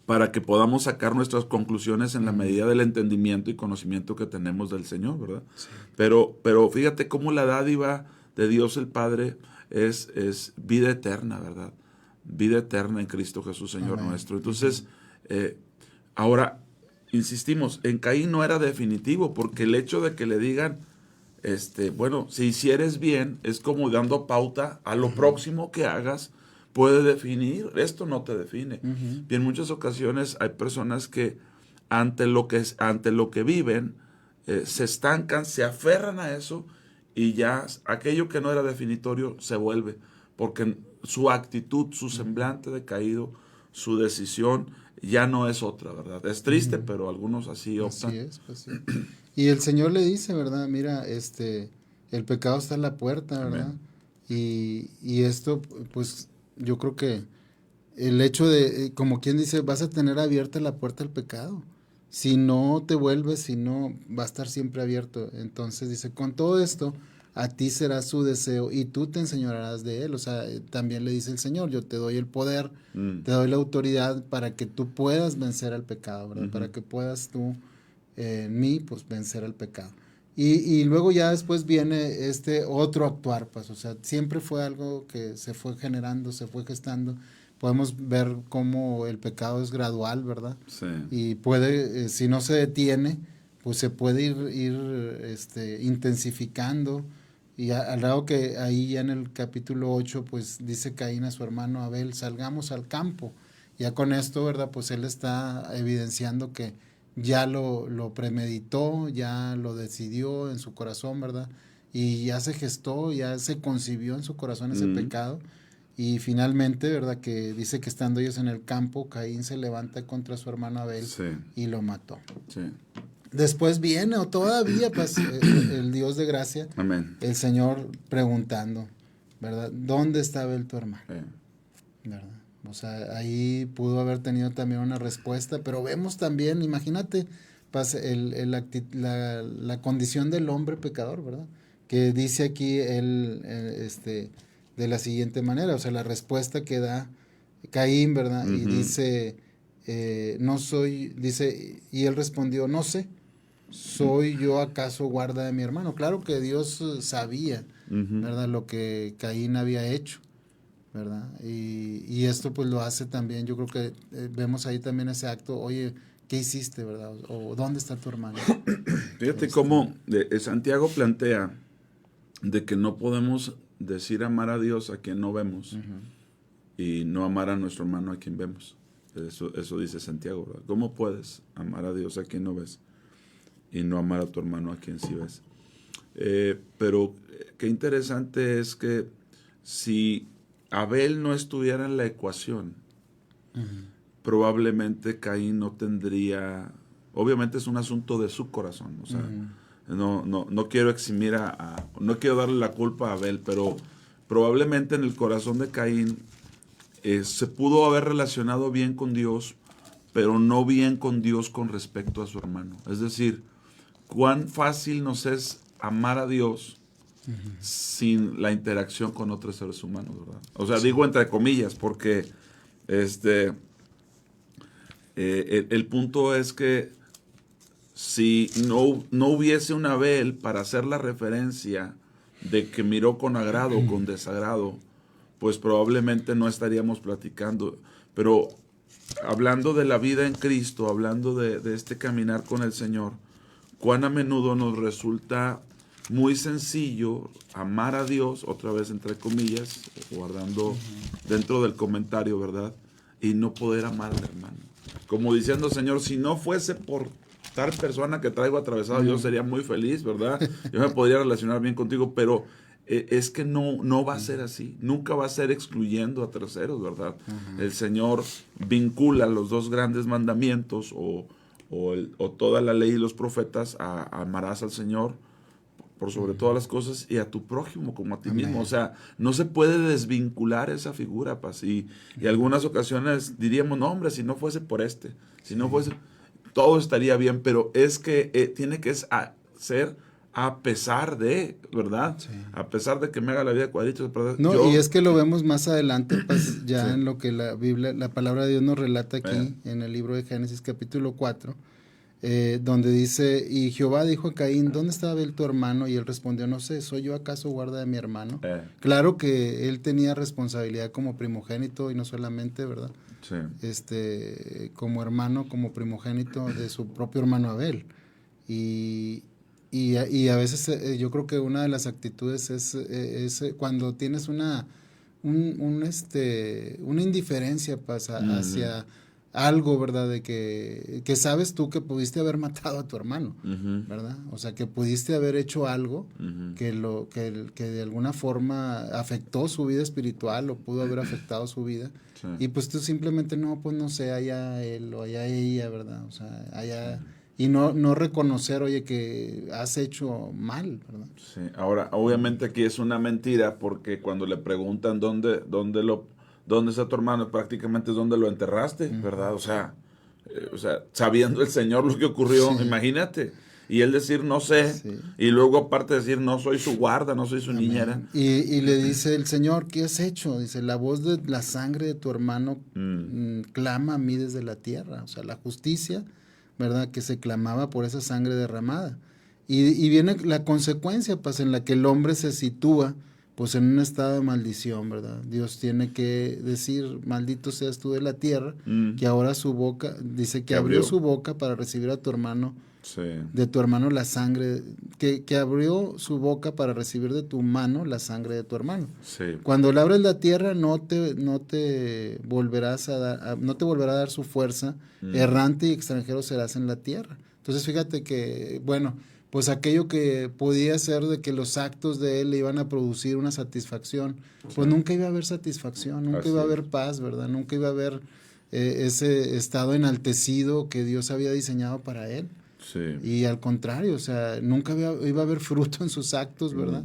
Speaker 17: para que podamos sacar nuestras conclusiones en la medida del entendimiento y conocimiento que tenemos del Señor, ¿verdad? Sí. Pero fíjate cómo la dádiva de Dios el Padre es vida eterna, ¿verdad? Vida eterna en Cristo Jesús, Señor nuestro. Entonces, ahora, insistimos, en Caín no era definitivo, porque el hecho de que le digan, bueno, si hicieres bien, es como dando pauta a lo próximo que hagas, puede definir, esto no te define. Y en muchas ocasiones hay personas que ante lo que viven, se estancan, se aferran a eso, y ya aquello que no era definitorio se vuelve, porque su actitud, su semblante decaído, su decisión ya no es otra, ¿verdad? Es triste, pero algunos así optan.
Speaker 18: Así es, pues sí. Y el Señor le dice, ¿verdad? Mira, el pecado está en la puerta, ¿verdad? Y esto, pues, yo creo que el hecho de, como quien dice, vas a tener abierta la puerta al pecado. Si no te vuelves, si no, va a estar siempre abierto. Entonces dice, con todo esto, a ti será su deseo y tú te enseñorearás de él. O sea, también le dice el Señor, yo te doy el poder, te doy la autoridad para que tú puedas vencer al pecado, ¿verdad? Para que puedas tú, en mí, pues vencer al pecado. Y luego ya después viene otro actuar, pues, o sea, siempre fue algo que se fue generando, se fue gestando. Podemos ver cómo el pecado es gradual, ¿verdad? Sí. Y puede, si no se detiene, pues se puede ir intensificando. Y al lado que ahí ya en el capítulo 8, pues dice Caín a su hermano Abel, salgamos al campo. Ya con esto, ¿verdad? Pues él está evidenciando que ya lo premeditó, ya lo decidió en su corazón, ¿verdad? Y ya se gestó, ya se concibió en su corazón ese pecado. Y finalmente, ¿verdad? Que dice que estando ellos en el campo, Caín se levanta contra su hermano Abel y lo mató. Sí. Después viene, o todavía, pues, el Dios de gracia, amén, el Señor preguntando, ¿verdad? ¿Dónde está Abel tu hermano? ¿Verdad? O sea, ahí pudo haber tenido también una respuesta, pero vemos también, imagínate, pues, la condición del hombre pecador, ¿verdad? Que dice aquí de la siguiente manera, o sea, la respuesta que da Caín, ¿verdad? Y dice, no soy, dice, y él respondió, no sé, ¿soy yo acaso guarda de mi hermano? Claro que Dios sabía, ¿verdad? Lo que Caín había hecho, ¿verdad? Y esto pues lo hace también, yo creo que vemos ahí también ese acto, oye, ¿qué hiciste, verdad? O ¿dónde está tu hermano?
Speaker 17: Fíjate cómo Santiago plantea de que no podemos decir amar a Dios a quien no vemos y no amar a nuestro hermano a quien vemos. Eso dice Santiago, ¿verdad? ¿Cómo puedes amar a Dios a quien no ves y no amar a tu hermano a quien sí ves? Pero qué interesante es que si Abel no estuviera en la ecuación, probablemente Caín no tendría, obviamente es un asunto de su corazón, o sea, no quiero eximir no quiero darle la culpa a Abel, pero probablemente en el corazón de Caín se pudo haber relacionado bien con Dios, pero no bien con Dios con respecto a su hermano. Es decir, cuán fácil nos es amar a Dios sin la interacción con otros seres humanos, ¿verdad? O sea, digo entre comillas, porque el punto es que si no hubiese un Abel para hacer la referencia de que miró con agrado o con desagrado, pues probablemente no estaríamos platicando. Pero hablando de la vida en Cristo, hablando de este caminar con el Señor, cuán a menudo nos resulta muy sencillo amar a Dios, otra vez entre comillas, guardando dentro del comentario, ¿verdad? Y no poder amar al hermano. como diciendo, Señor, si no fuese por tal persona que traigo atravesado, yo sería muy feliz, ¿verdad? Yo me podría relacionar bien contigo, pero es que no va a ser así. Nunca va a ser excluyendo a terceros, ¿verdad? El Señor vincula los dos grandes mandamientos o toda la ley y los profetas a amarás al Señor por sobre todas las cosas y a tu prójimo como a ti mismo. O sea, no se puede desvincular esa figura, Paz. Y algunas ocasiones diríamos, no, hombre, si no fuese por si no fuese, todo estaría bien, pero es que tiene que ser a pesar de, ¿verdad? Sí. A pesar de que me haga la vida cuadritos.
Speaker 18: No, y es que lo vemos más adelante, pues, ya en lo que la Biblia, la palabra de Dios nos relata aquí, en el libro de Génesis capítulo 4, donde dice, y Jehová dijo a Caín, ¿dónde está Abel tu hermano? Y él respondió, no sé, ¿soy yo acaso guarda de mi hermano? Claro que él tenía responsabilidad como primogénito y no solamente, ¿verdad? Sí. Como hermano, como primogénito de su propio hermano Abel. Y a veces yo creo que una de las actitudes es cuando tienes una indiferencia hacia algo, ¿verdad? De que sabes tú que pudiste haber matado a tu hermano, ¿verdad? O sea, que pudiste haber hecho algo que de alguna forma afectó su vida espiritual o pudo haber afectado su vida. Sí. Y pues tú simplemente no sé, allá él o allá ella, ¿verdad? O sea, allá... Y no reconocer, oye, que has hecho mal, ¿verdad?
Speaker 17: Sí, ahora, obviamente aquí es una mentira porque cuando le preguntan dónde está tu hermano, prácticamente es donde lo enterraste, ¿verdad? O sea, sabiendo el Señor lo que ocurrió, imagínate. Y él decir, no sé, y luego aparte decir, no soy su guarda, no soy su niñera.
Speaker 18: Y le dice el Señor, ¿qué has hecho? Dice, la voz de la sangre de tu hermano clama a mí desde la tierra. O sea, la justicia, ¿verdad? Que se clamaba por esa sangre derramada. Y viene la consecuencia, pues, en la que el hombre se sitúa, pues, en un estado de maldición, ¿verdad? Dios tiene que decir, maldito seas tú de la tierra, que ahora su boca, dice que abrió su boca para recibir a tu hermano, de tu hermano la sangre, que abrió su boca para recibir de tu mano la sangre de tu hermano. Sí. Cuando le abres la tierra no te volverá a dar su fuerza, errante y extranjero serás en la tierra. Entonces fíjate que, bueno, pues aquello que podía ser de que los actos de él le iban a producir una satisfacción, pues nunca iba a haber satisfacción, nunca iba a haber paz, ¿verdad? Nunca iba a haber ese estado enaltecido que Dios había diseñado para él. Sí. Y al contrario, o sea, nunca iba a haber fruto en sus actos, ¿verdad?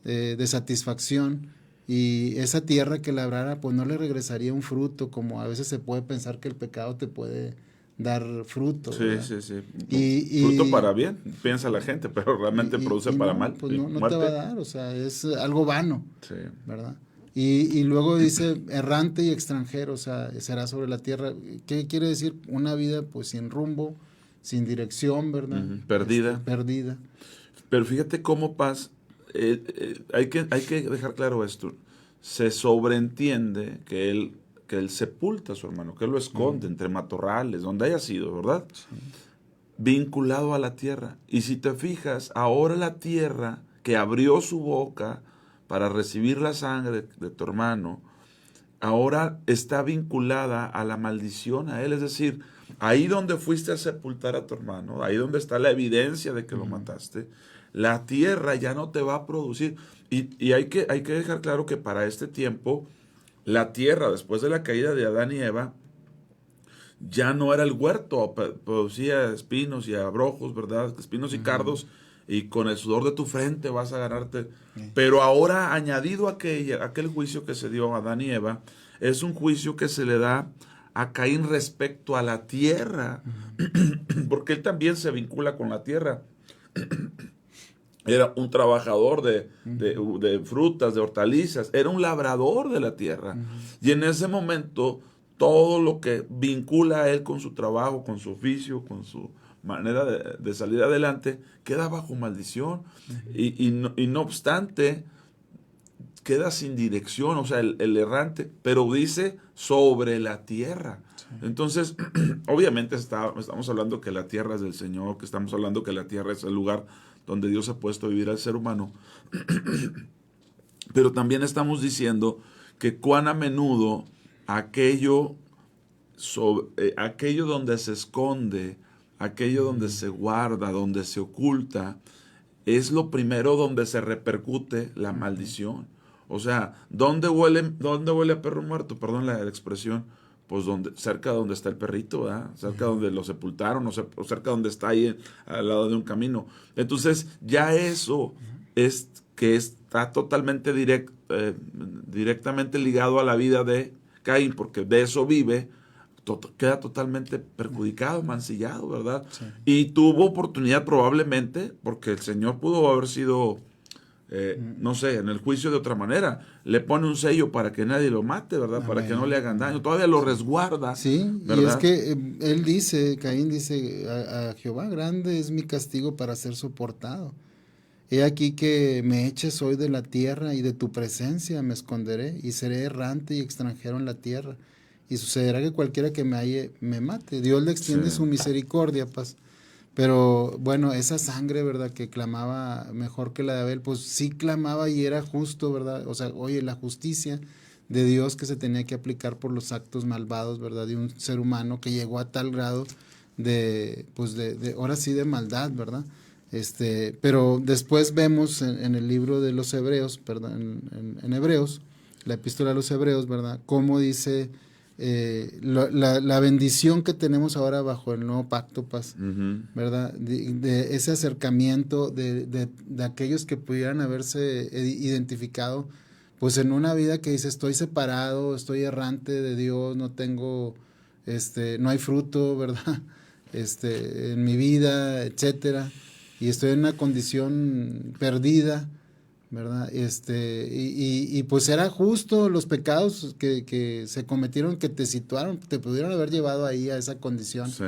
Speaker 18: De satisfacción. Y esa tierra que labrara, pues no le regresaría un fruto, como a veces se puede pensar que el pecado te puede dar fruto.
Speaker 17: Sí, ¿verdad? Sí. Fruto para bien, piensa la gente, pero realmente produce para mal.
Speaker 18: Pues no te va a dar, o sea, es algo vano, ¿verdad? Y luego dice errante y extranjero, o sea, será sobre la tierra. ¿Qué quiere decir? Una vida pues sin rumbo, sin dirección, ¿verdad?
Speaker 17: Perdida.
Speaker 18: Perdida.
Speaker 17: Pero fíjate cómo Paz, hay que dejar claro esto. Se sobreentiende que él sepulta a su hermano, que él lo esconde entre matorrales, donde haya sido, ¿verdad? Sí. Vinculado a la tierra. Y si te fijas, ahora la tierra que abrió su boca para recibir la sangre de tu hermano, ahora está vinculada a la maldición a él, es decir, ahí donde fuiste a sepultar a tu hermano, ahí donde está la evidencia de que lo mataste, la tierra ya no te va a producir. Y hay que dejar claro que para este tiempo, la tierra, después de la caída de Adán y Eva, ya no era el huerto, producía espinos y abrojos, ¿verdad? Espinos y cardos, y con el sudor de tu frente vas a ganarte. Pero ahora, añadido a aquel juicio que se dio a Adán y Eva, es un juicio que se le da a Caín respecto a la tierra, porque él también se vincula con la tierra. Era un trabajador de frutas, de hortalizas, era un labrador de la tierra. Y en ese momento, todo lo que vincula a él con su trabajo, con su oficio, con su manera de salir adelante, queda bajo maldición. Y no obstante, queda sin dirección, o sea, el errante, pero dice sobre la tierra. Sí. Entonces, obviamente estamos hablando que la tierra es del Señor, que estamos hablando que la tierra es el lugar donde Dios ha puesto a vivir al ser humano. Pero también estamos diciendo que cuán a menudo aquello aquello donde se esconde, aquello donde se guarda, donde se oculta, es lo primero donde se repercute la maldición. O sea, ¿dónde huele a perro muerto? Perdón la expresión. Pues cerca de donde está el perrito, ¿verdad? Cerca de donde lo sepultaron, o cerca donde está ahí al lado de un camino. Entonces, ya eso es que está totalmente directamente ligado a la vida de Caín, porque de eso vive, queda totalmente perjudicado, mancillado, ¿verdad? Sí. Y tuvo oportunidad probablemente, porque el Señor pudo haber sido, no sé, en el juicio de otra manera, le pone un sello para que nadie lo mate, ¿verdad? Amén. Para que no le hagan daño, todavía lo resguarda.
Speaker 18: Sí,
Speaker 17: ¿verdad?
Speaker 18: Y es que él dice, Caín dice, a Jehová, grande es mi castigo para ser soportado. He aquí que me eches hoy de la tierra y de tu presencia me esconderé y seré errante y extranjero en la tierra. Y sucederá que cualquiera que me halle me mate. Dios le extiende su misericordia, paz. Pero bueno, esa sangre, ¿verdad? Que clamaba mejor que la de Abel, pues sí clamaba y era justo, ¿verdad? O sea, oye, la justicia de Dios que se tenía que aplicar por los actos malvados, ¿verdad? De un ser humano que llegó a tal grado de ahora sí, de maldad, ¿verdad? Pero después vemos en el libro de los Hebreos, perdón, en Hebreos, la epístola a los Hebreos, ¿verdad? Cómo dice la bendición que tenemos ahora bajo el nuevo pacto, paz, ¿verdad? De ese acercamiento de aquellos que pudieran haberse identificado, pues en una vida que dice, estoy separado, estoy errante de Dios, no tengo, no hay fruto, ¿verdad? En mi vida, etcétera. Y estoy en una condición perdida, ¿verdad? Y pues era justo los pecados que se cometieron, que te situaron, te pudieron haber llevado ahí a esa condición. Sí.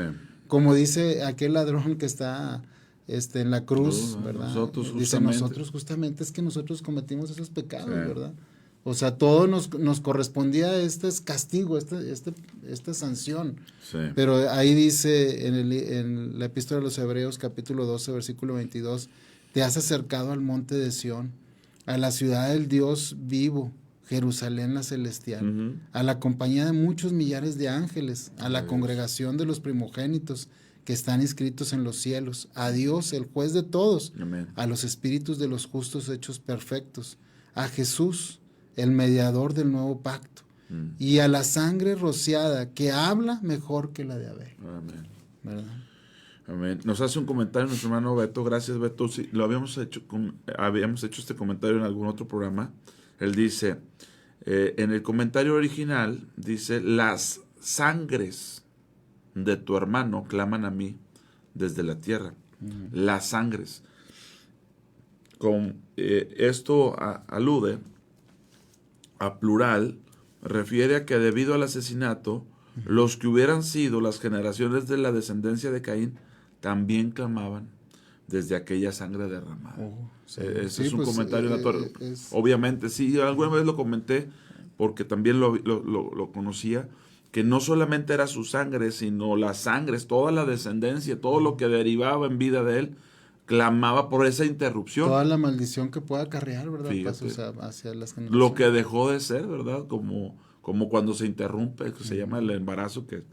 Speaker 18: Como dice aquel ladrón que está en la cruz, ¿verdad? Dice, nosotros justamente es que nosotros cometimos esos pecados, ¿verdad? O sea, todo nos correspondía este castigo, esta sanción. Sí. Pero ahí dice en la epístola de los Hebreos, capítulo 12, versículo 22, te has acercado al monte de Sión, a la ciudad del Dios vivo, Jerusalén la celestial, a la compañía de muchos millares de ángeles, a la congregación de los primogénitos que están inscritos en los cielos, a Dios, el juez de todos, amén, a los espíritus de los justos hechos perfectos, a Jesús, el mediador del nuevo pacto, y a la sangre rociada que habla mejor que la de Abel.
Speaker 17: Amén.
Speaker 18: ¿Verdad?
Speaker 17: Amén. Nos hace un comentario nuestro hermano Beto. Gracias, Beto. Sí, habíamos hecho este comentario en algún otro programa. Él dice, en el comentario original, dice, las sangres de tu hermano claman a mí desde la tierra. Las sangres. Esto alude a plural, refiere a que debido al asesinato, los que hubieran sido las generaciones de la descendencia de Caín también clamaban desde aquella sangre derramada. Ese es un comentario natural. Obviamente, sí, alguna vez lo comenté porque también lo conocía, que no solamente era su sangre, sino las sangres, toda la descendencia, todo lo que derivaba en vida de él, clamaba por esa interrupción.
Speaker 18: Toda la maldición que pueda acarrear, ¿verdad?
Speaker 17: Fíjate,
Speaker 18: o sea, hacia las generaciones.
Speaker 17: Lo que dejó de ser, ¿verdad? Como cuando se interrumpe, que se llama el embarazo, que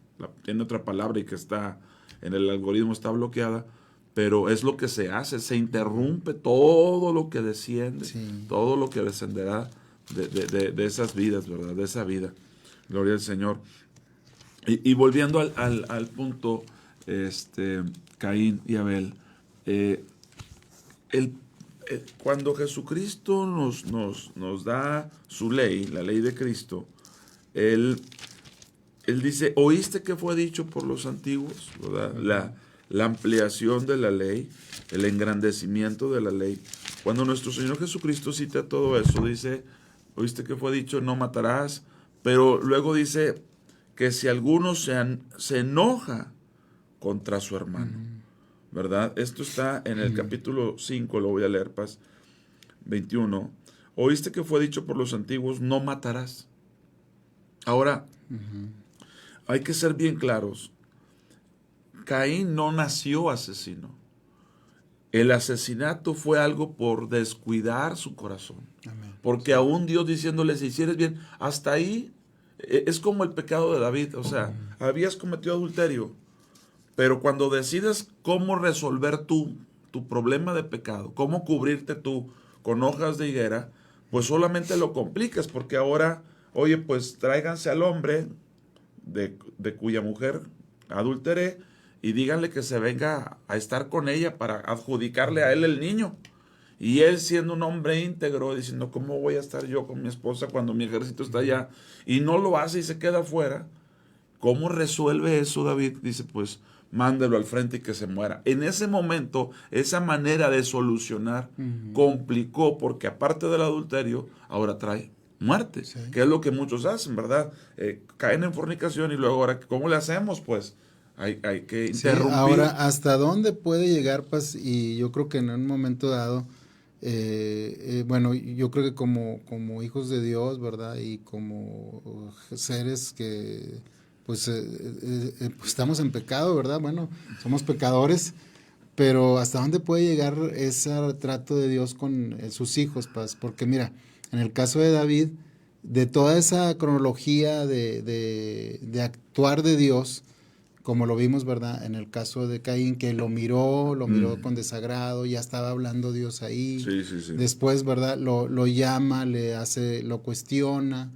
Speaker 17: tiene otra palabra y que está en el algoritmo, está bloqueada, pero es lo que se hace, se interrumpe todo lo que desciende, todo lo que descenderá de esas vidas, ¿verdad? De esa vida. Gloria al Señor. Y volviendo al punto, Caín y Abel, cuando Jesucristo nos da su ley, la ley de Cristo, Él dice, ¿oíste que fue dicho por los antiguos? ¿Verdad? La ampliación de la ley, el engrandecimiento de la ley. Cuando nuestro Señor Jesucristo cita todo eso, dice, ¿oíste que fue dicho? No matarás. Pero luego dice que si alguno se enoja contra su hermano, ¿verdad? Esto está en el capítulo 5, lo voy a leer, paz, 21. Oíste que fue dicho por los antiguos, no matarás. Ahora, hay que ser bien claros. Caín no nació asesino. El asesinato fue algo por descuidar su corazón. Amén. Porque aún Dios diciéndole, si hicieres bien, hasta ahí Es como el pecado de David, o sea, habías cometido adulterio, pero cuando decides cómo resolver tu problema de pecado, cómo cubrirte tú con hojas de higuera, pues solamente lo complicas, porque ahora, oye, pues tráiganse al hombre de cuya mujer adulteré y díganle que se venga a estar con ella para adjudicarle a él el niño. Y él, siendo un hombre íntegro, diciendo, ¿cómo voy a estar yo con mi esposa cuando mi ejército está allá? Y no lo hace y se queda afuera. ¿Cómo resuelve eso David? Dice, pues, mándelo al frente y que se muera. En ese momento, esa manera de solucionar complicó, porque aparte del adulterio, ahora trae muerte, que es lo que muchos hacen, ¿verdad? Caen en fornicación y luego ahora, ¿cómo le hacemos? Pues hay que interrumpir.
Speaker 18: Ahora, ¿hasta dónde puede llegar, Paz? Y yo creo que en un momento dado, bueno, yo creo que como hijos de Dios, ¿verdad? Y como seres que pues estamos en pecado, ¿verdad? Bueno, somos pecadores, pero ¿hasta dónde puede llegar ese trato de Dios con sus hijos, Paz? Porque mira, en el caso de David, de toda esa cronología de actuar de Dios, como lo vimos, ¿verdad? En el caso de Caín, que lo miró con desagrado, ya estaba hablando Dios ahí.
Speaker 17: Sí.
Speaker 18: Después, ¿verdad? Lo llama, lo cuestiona.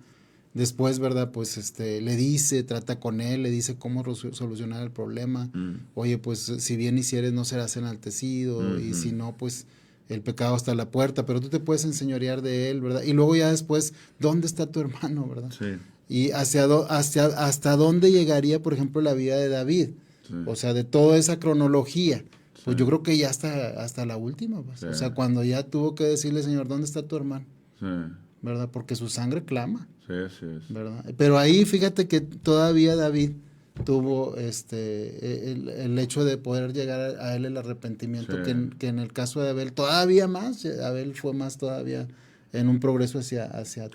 Speaker 18: Después, ¿verdad? Pues le dice, trata con él, le dice cómo solucionar el problema. Oye, pues si bien hicieres no serás enaltecido, y si no, pues el pecado está a la puerta, pero tú te puedes enseñorear de él, ¿verdad? Y luego ya después, ¿dónde está tu hermano, verdad?
Speaker 17: Sí.
Speaker 18: Y hasta dónde llegaría, por ejemplo, la vida de David. Sí. O sea, de toda esa cronología. Pues yo creo que ya hasta la última. Pues. Sí. O sea, cuando ya tuvo que decirle, Señor, ¿dónde está tu hermano? Sí. ¿Verdad? Porque su sangre clama.
Speaker 17: Sí.
Speaker 18: ¿Verdad? Pero ahí fíjate que todavía David tuvo el hecho de poder llegar a él el arrepentimiento, que en el caso de Abel todavía más, Abel fue más todavía en un progreso hacia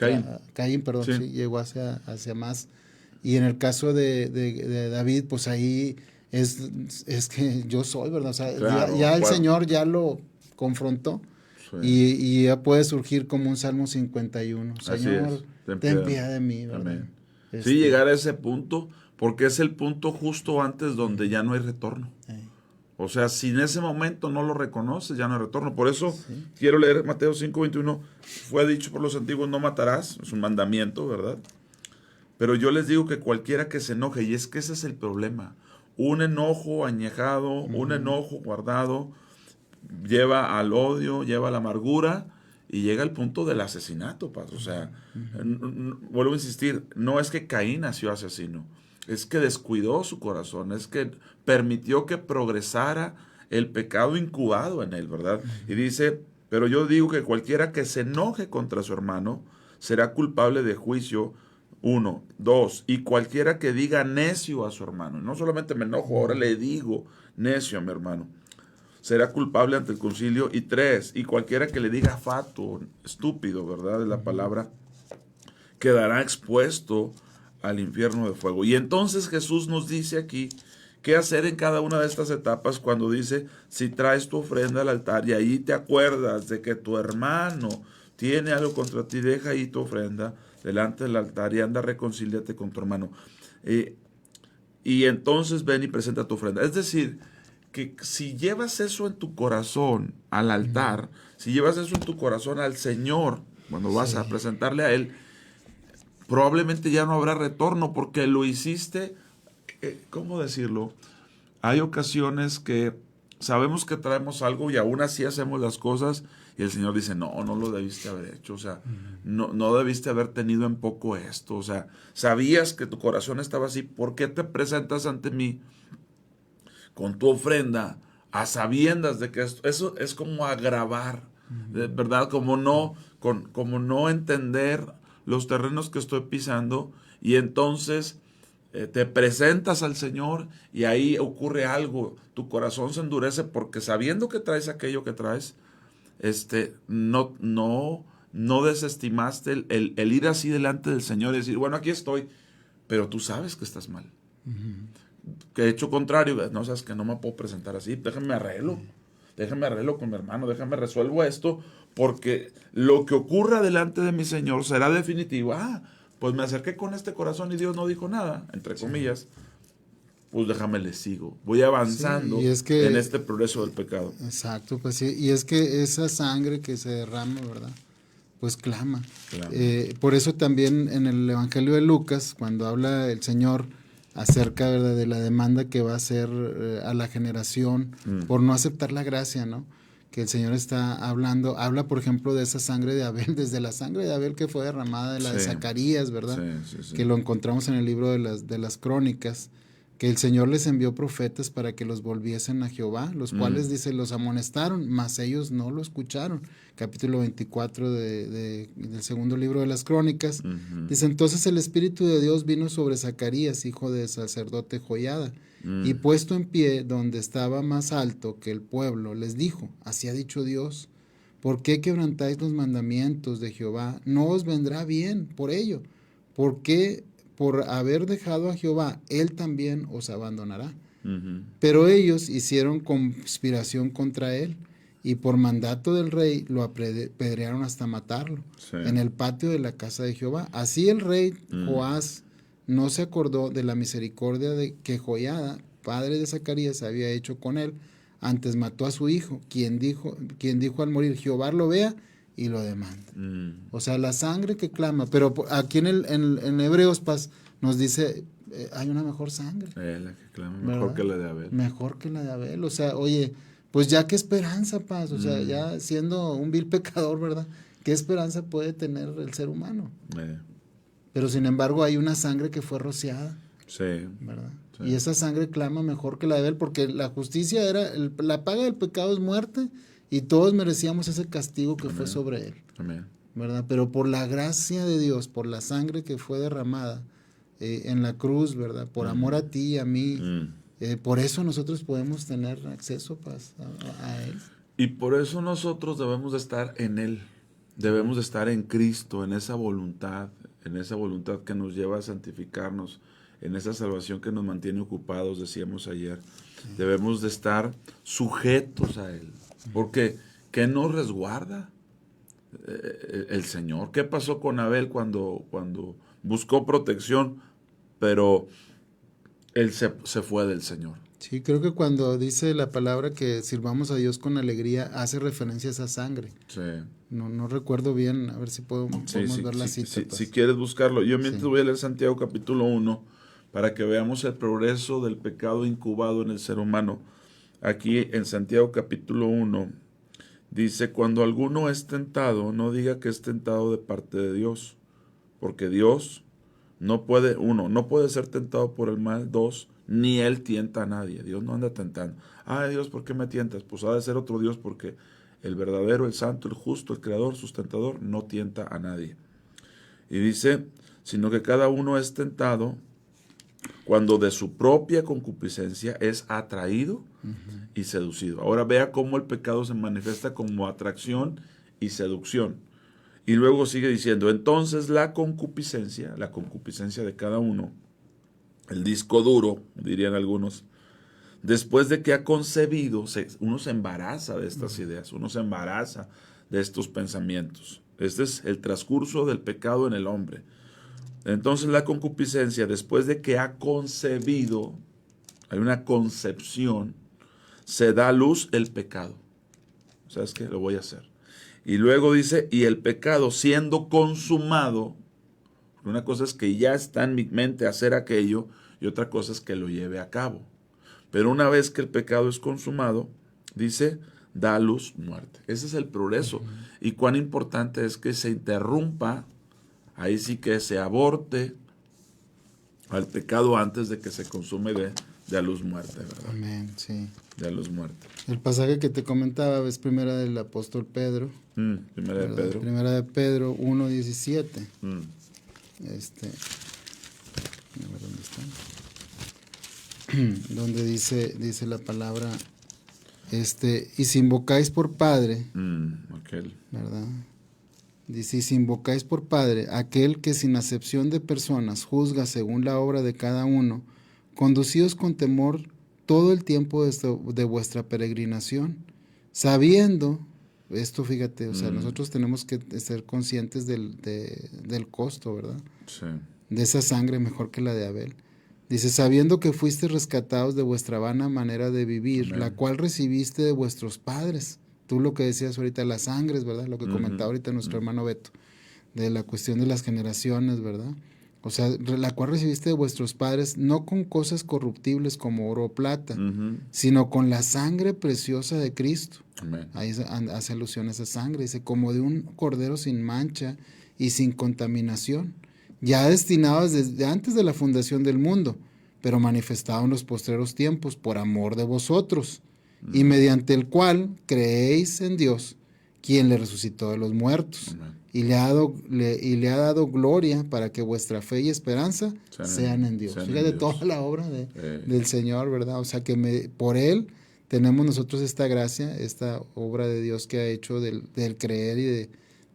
Speaker 18: Caín, perdón, sí, llegó hacia más. Y en el caso de David, pues ahí es que yo soy, ¿verdad? O sea, claro, ya el Señor ya lo confrontó, y ya puede surgir como un Salmo 51. Señor, ten piedad de mí, ¿verdad?
Speaker 17: Amén. Sí, llegar a ese punto, porque es el punto justo antes donde ya no hay retorno. O sea, si en ese momento no lo reconoces, ya no hay retorno. Por eso quiero leer Mateo 5:21. Fue dicho por los antiguos, no matarás. Es un mandamiento, ¿verdad? Pero yo les digo que cualquiera que se enoje, y es que ese es el problema. Un enojo añejado, un enojo guardado, lleva al odio, lleva a la amargura, y llega al punto del asesinato, Paz. O sea, vuelvo a insistir, no es que Caín nació asesino. Es que descuidó su corazón, es que permitió que progresara el pecado incubado en él, ¿verdad? Y dice, pero yo digo que cualquiera que se enoje contra su hermano será culpable de juicio. 1, 2, y cualquiera que diga necio a su hermano, no solamente me enojo, ahora le digo necio a mi hermano, será culpable ante el concilio. Y 3, y cualquiera que le diga fatuo, estúpido, ¿verdad? Es la palabra, quedará expuesto al infierno de fuego. Y entonces Jesús nos dice aquí qué hacer en cada una de estas etapas, cuando dice, si traes tu ofrenda al altar y ahí te acuerdas de que tu hermano tiene algo contra ti, deja ahí tu ofrenda delante del altar y anda, reconcíliate con tu hermano. Y entonces ven y presenta tu ofrenda. Es decir, que si llevas eso en tu corazón al altar, si llevas eso en tu corazón al Señor, cuando vas a presentarle a Él, probablemente ya no habrá retorno, porque lo hiciste, ¿cómo decirlo? Hay ocasiones que sabemos que traemos algo y aún así hacemos las cosas y el Señor dice, no lo debiste haber hecho, o sea, no debiste haber tenido en poco esto, o sea, sabías que tu corazón estaba así, ¿por qué te presentas ante mí con tu ofrenda a sabiendas de que eso es como agravar, ¿verdad? Como no entender los terrenos que estoy pisando, y entonces te presentas al Señor y ahí ocurre algo, tu corazón se endurece porque sabiendo que traes aquello que traes, no desestimaste el ir así delante del Señor y decir, bueno, aquí estoy, pero tú sabes que estás mal. Que he hecho contrario, no sabes que no me puedo presentar así, déjame arreglo con mi hermano, déjame resuelvo esto, porque lo que ocurra delante de mi Señor será definitivo. pues me acerqué con este corazón y Dios no dijo nada, entre comillas, pues déjame le sigo. Voy avanzando
Speaker 18: sí, y es que,
Speaker 17: en este progreso del pecado.
Speaker 18: Exacto, pues sí, y es que esa sangre que se derrama, ¿verdad? Pues clama. Por eso también en el Evangelio de Lucas, cuando habla el Señor acerca, ¿verdad?, de la demanda que va a hacer a la generación por no aceptar la gracia, ¿no? Que el Señor está hablando, habla por ejemplo de esa sangre de Abel, desde la sangre de Abel que fue derramada, de la de Zacarías, ¿verdad? Sí. Que lo encontramos en el libro de las Crónicas, que el Señor les envió profetas para que los volviesen a Jehová, los cuales, dice, los amonestaron, mas ellos no lo escucharon. Capítulo 24 del segundo libro de las Crónicas. Dice, entonces el Espíritu de Dios vino sobre Zacarías, hijo del sacerdote Joiada, y puesto en pie donde estaba más alto que el pueblo, les dijo, así ha dicho Dios, ¿por qué quebrantáis los mandamientos de Jehová? No os vendrá bien por ello, porque por haber dejado a Jehová, él también os abandonará. Pero ellos hicieron conspiración contra él, y por mandato del rey lo apedrearon hasta matarlo en el patio de la casa de Jehová. Así el rey Joás no se acordó de la misericordia de que Joiada, padre de Zacarías, había hecho con él, antes mató a su hijo, quien dijo al morir, Jehová lo vea y lo demanda. O sea, la sangre que clama, pero aquí en Hebreos, Paz, nos dice, hay una mejor sangre.
Speaker 17: La que clama, mejor que la de Abel.
Speaker 18: Mejor que la de Abel, o sea, oye, pues ya qué esperanza, Paz, o sea, ya siendo un vil pecador, ¿verdad? ¿Qué esperanza puede tener el ser humano? Pero sin embargo hay una sangre que fue rociada. Sí. ¿Verdad? Sí. Y esa sangre clama mejor que la de Abel, porque la justicia era, la paga del pecado es muerte, y todos merecíamos ese castigo que fue sobre él. Amén. ¿Verdad? Pero por la gracia de Dios, por la sangre que fue derramada en la cruz, ¿verdad? Por amor a ti y a mí, por eso nosotros podemos tener acceso, Paz, a él.
Speaker 17: Y por eso nosotros debemos de estar en él, debemos de estar en Cristo, en esa voluntad que nos lleva a santificarnos, en esa salvación que nos mantiene ocupados, decíamos ayer. Debemos de estar sujetos a él, porque ¿qué nos resguarda? El Señor. ¿Qué pasó con Abel cuando buscó protección, pero él se fue del Señor?
Speaker 18: Sí, creo que cuando dice la palabra que sirvamos a Dios con alegría, hace referencia a esa sangre. Sí. No recuerdo bien, a ver si podemos ver la cita.
Speaker 17: Si quieres buscarlo. Yo mientras voy a leer Santiago capítulo 1, para que veamos el progreso del pecado incubado en el ser humano. Aquí en Santiago capítulo 1, dice, cuando alguno es tentado, no diga que es tentado de parte de Dios, porque Dios no puede ser tentado por el mal, 2, ni él tienta a nadie. Dios no anda tentando. Dios, ¿por qué me tientas? Pues ha de ser otro Dios, porque el verdadero, el santo, el justo, el creador, sustentador, no tienta a nadie. Y dice, sino que cada uno es tentado cuando de su propia concupiscencia es atraído y seducido. Ahora vea cómo el pecado se manifiesta como atracción y seducción. Y luego sigue diciendo, entonces la concupiscencia de cada uno, el disco duro, dirían algunos, después de que ha concebido, uno se embaraza de estas ideas, uno se embaraza de estos pensamientos. Este es el transcurso del pecado en el hombre. Entonces la concupiscencia, después de que ha concebido, hay una concepción, se da a luz el pecado. ¿Sabes qué? Lo voy a hacer. Y luego dice, y el pecado siendo consumado, una cosa es que ya está en mi mente hacer aquello, y otra cosa es que lo lleve a cabo. Pero una vez que el pecado es consumado, dice, da a luz muerte. Ese es el progreso. Y cuán importante es que se interrumpa, ahí sí que se aborte al pecado antes de que se consume de a luz muerte, ¿verdad?
Speaker 18: Amén, sí.
Speaker 17: De a luz muerte.
Speaker 18: El pasaje que te comentaba es primera del apóstol Pedro.
Speaker 17: Primera de Pedro.
Speaker 18: Primera de Pedro 1:17. A ver dónde está. Donde dice la palabra, y si invocáis por Padre, ¿verdad? Dice, y si invocáis por Padre aquel que sin acepción de personas juzga según la obra de cada uno, conducíos con temor todo el tiempo de vuestra peregrinación, sabiendo esto fíjate, o sea,
Speaker 17: Mm.
Speaker 18: nosotros tenemos que ser conscientes del costo, ¿verdad?
Speaker 17: Sí.
Speaker 18: De esa sangre mejor que la de Abel. Dice, sabiendo que fuiste rescatados de vuestra vana manera de vivir,
Speaker 17: Amén.
Speaker 18: la cual recibiste de vuestros padres. Tú lo que decías ahorita, las sangres, ¿verdad? Lo que comentaba ahorita nuestro hermano Beto, de la cuestión de las generaciones, ¿verdad? O sea, la cual recibiste de vuestros padres, no con cosas corruptibles como oro o plata, sino con la sangre preciosa de Cristo.
Speaker 17: Amén.
Speaker 18: Ahí hace alusión a esa sangre, dice, como de un cordero sin mancha y sin contaminación, ya destinados desde antes de la fundación del mundo, pero manifestado en los postreros tiempos por amor de vosotros, y mediante el cual creéis en Dios, quien le resucitó de los muertos, y le ha dado gloria para que vuestra fe y esperanza sean en Dios. Fíjate toda la obra del Señor, ¿verdad? O sea que por Él tenemos nosotros esta gracia, esta obra de Dios que ha hecho del creer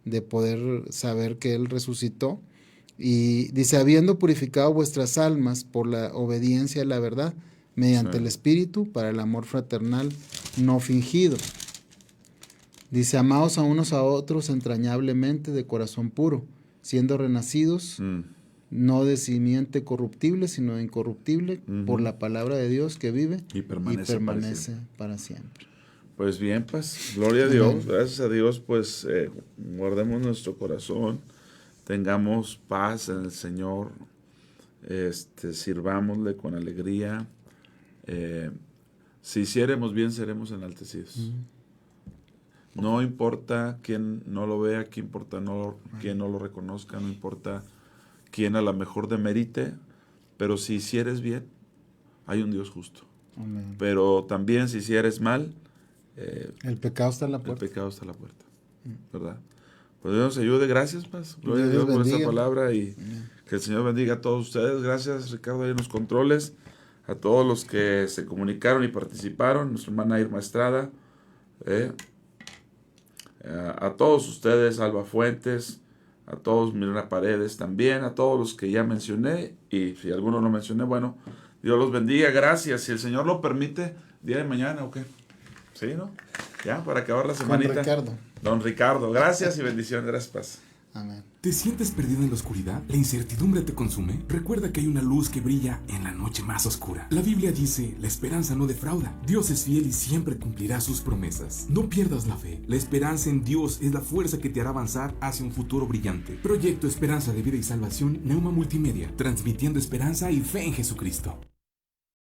Speaker 18: y de poder saber que Él resucitó. Y dice, habiendo purificado vuestras almas por la obediencia a la verdad, mediante el Espíritu, para el amor fraternal no fingido. Dice, amaos a unos a otros entrañablemente de corazón puro, siendo renacidos, no de simiente corruptible, sino de incorruptible, por la palabra de Dios que vive y permanece para siempre.
Speaker 17: Pues bien, pues, gloria a Dios, gracias a Dios, pues, guardemos nuestro corazón, tengamos paz en el Señor, sirvámosle con alegría, si hiciéremos bien, seremos enaltecidos. No importa quién no lo vea, quién no lo reconozca, no importa quién a lo mejor demerite, pero si hicieres bien, hay un Dios justo.
Speaker 18: Amén.
Speaker 17: Pero también si hicieres mal,
Speaker 18: el pecado está a la puerta.
Speaker 17: El pecado está a la puerta, ¿verdad? Pues Dios nos ayude, gracias, Paz. Gloria a Dios por esta palabra y que el Señor bendiga a todos ustedes. Gracias, Ricardo, ahí en los controles, a todos los que se comunicaron y participaron, nuestra hermana Irma Estrada, a todos ustedes, Alba Fuentes, a todos, Mirna Paredes también, a todos los que ya mencioné, y si alguno no mencioné, bueno, Dios los bendiga, gracias, si el Señor lo permite, día de mañana, ¿o qué? ¿Sí, no? Ya, para acabar la semanita. Don Ricardo, gracias y bendiciones, gracias, Paz.
Speaker 18: Amén.
Speaker 1: ¿Te sientes perdido en la oscuridad? ¿La incertidumbre te consume? Recuerda que hay una luz que brilla en la noche más oscura. La Biblia dice, la esperanza no defrauda. Dios es fiel y siempre cumplirá sus promesas. No pierdas la fe. La esperanza en Dios es la fuerza que te hará avanzar hacia un futuro brillante. Proyecto Esperanza de Vida y Salvación, Neuma Multimedia, transmitiendo esperanza y fe en Jesucristo.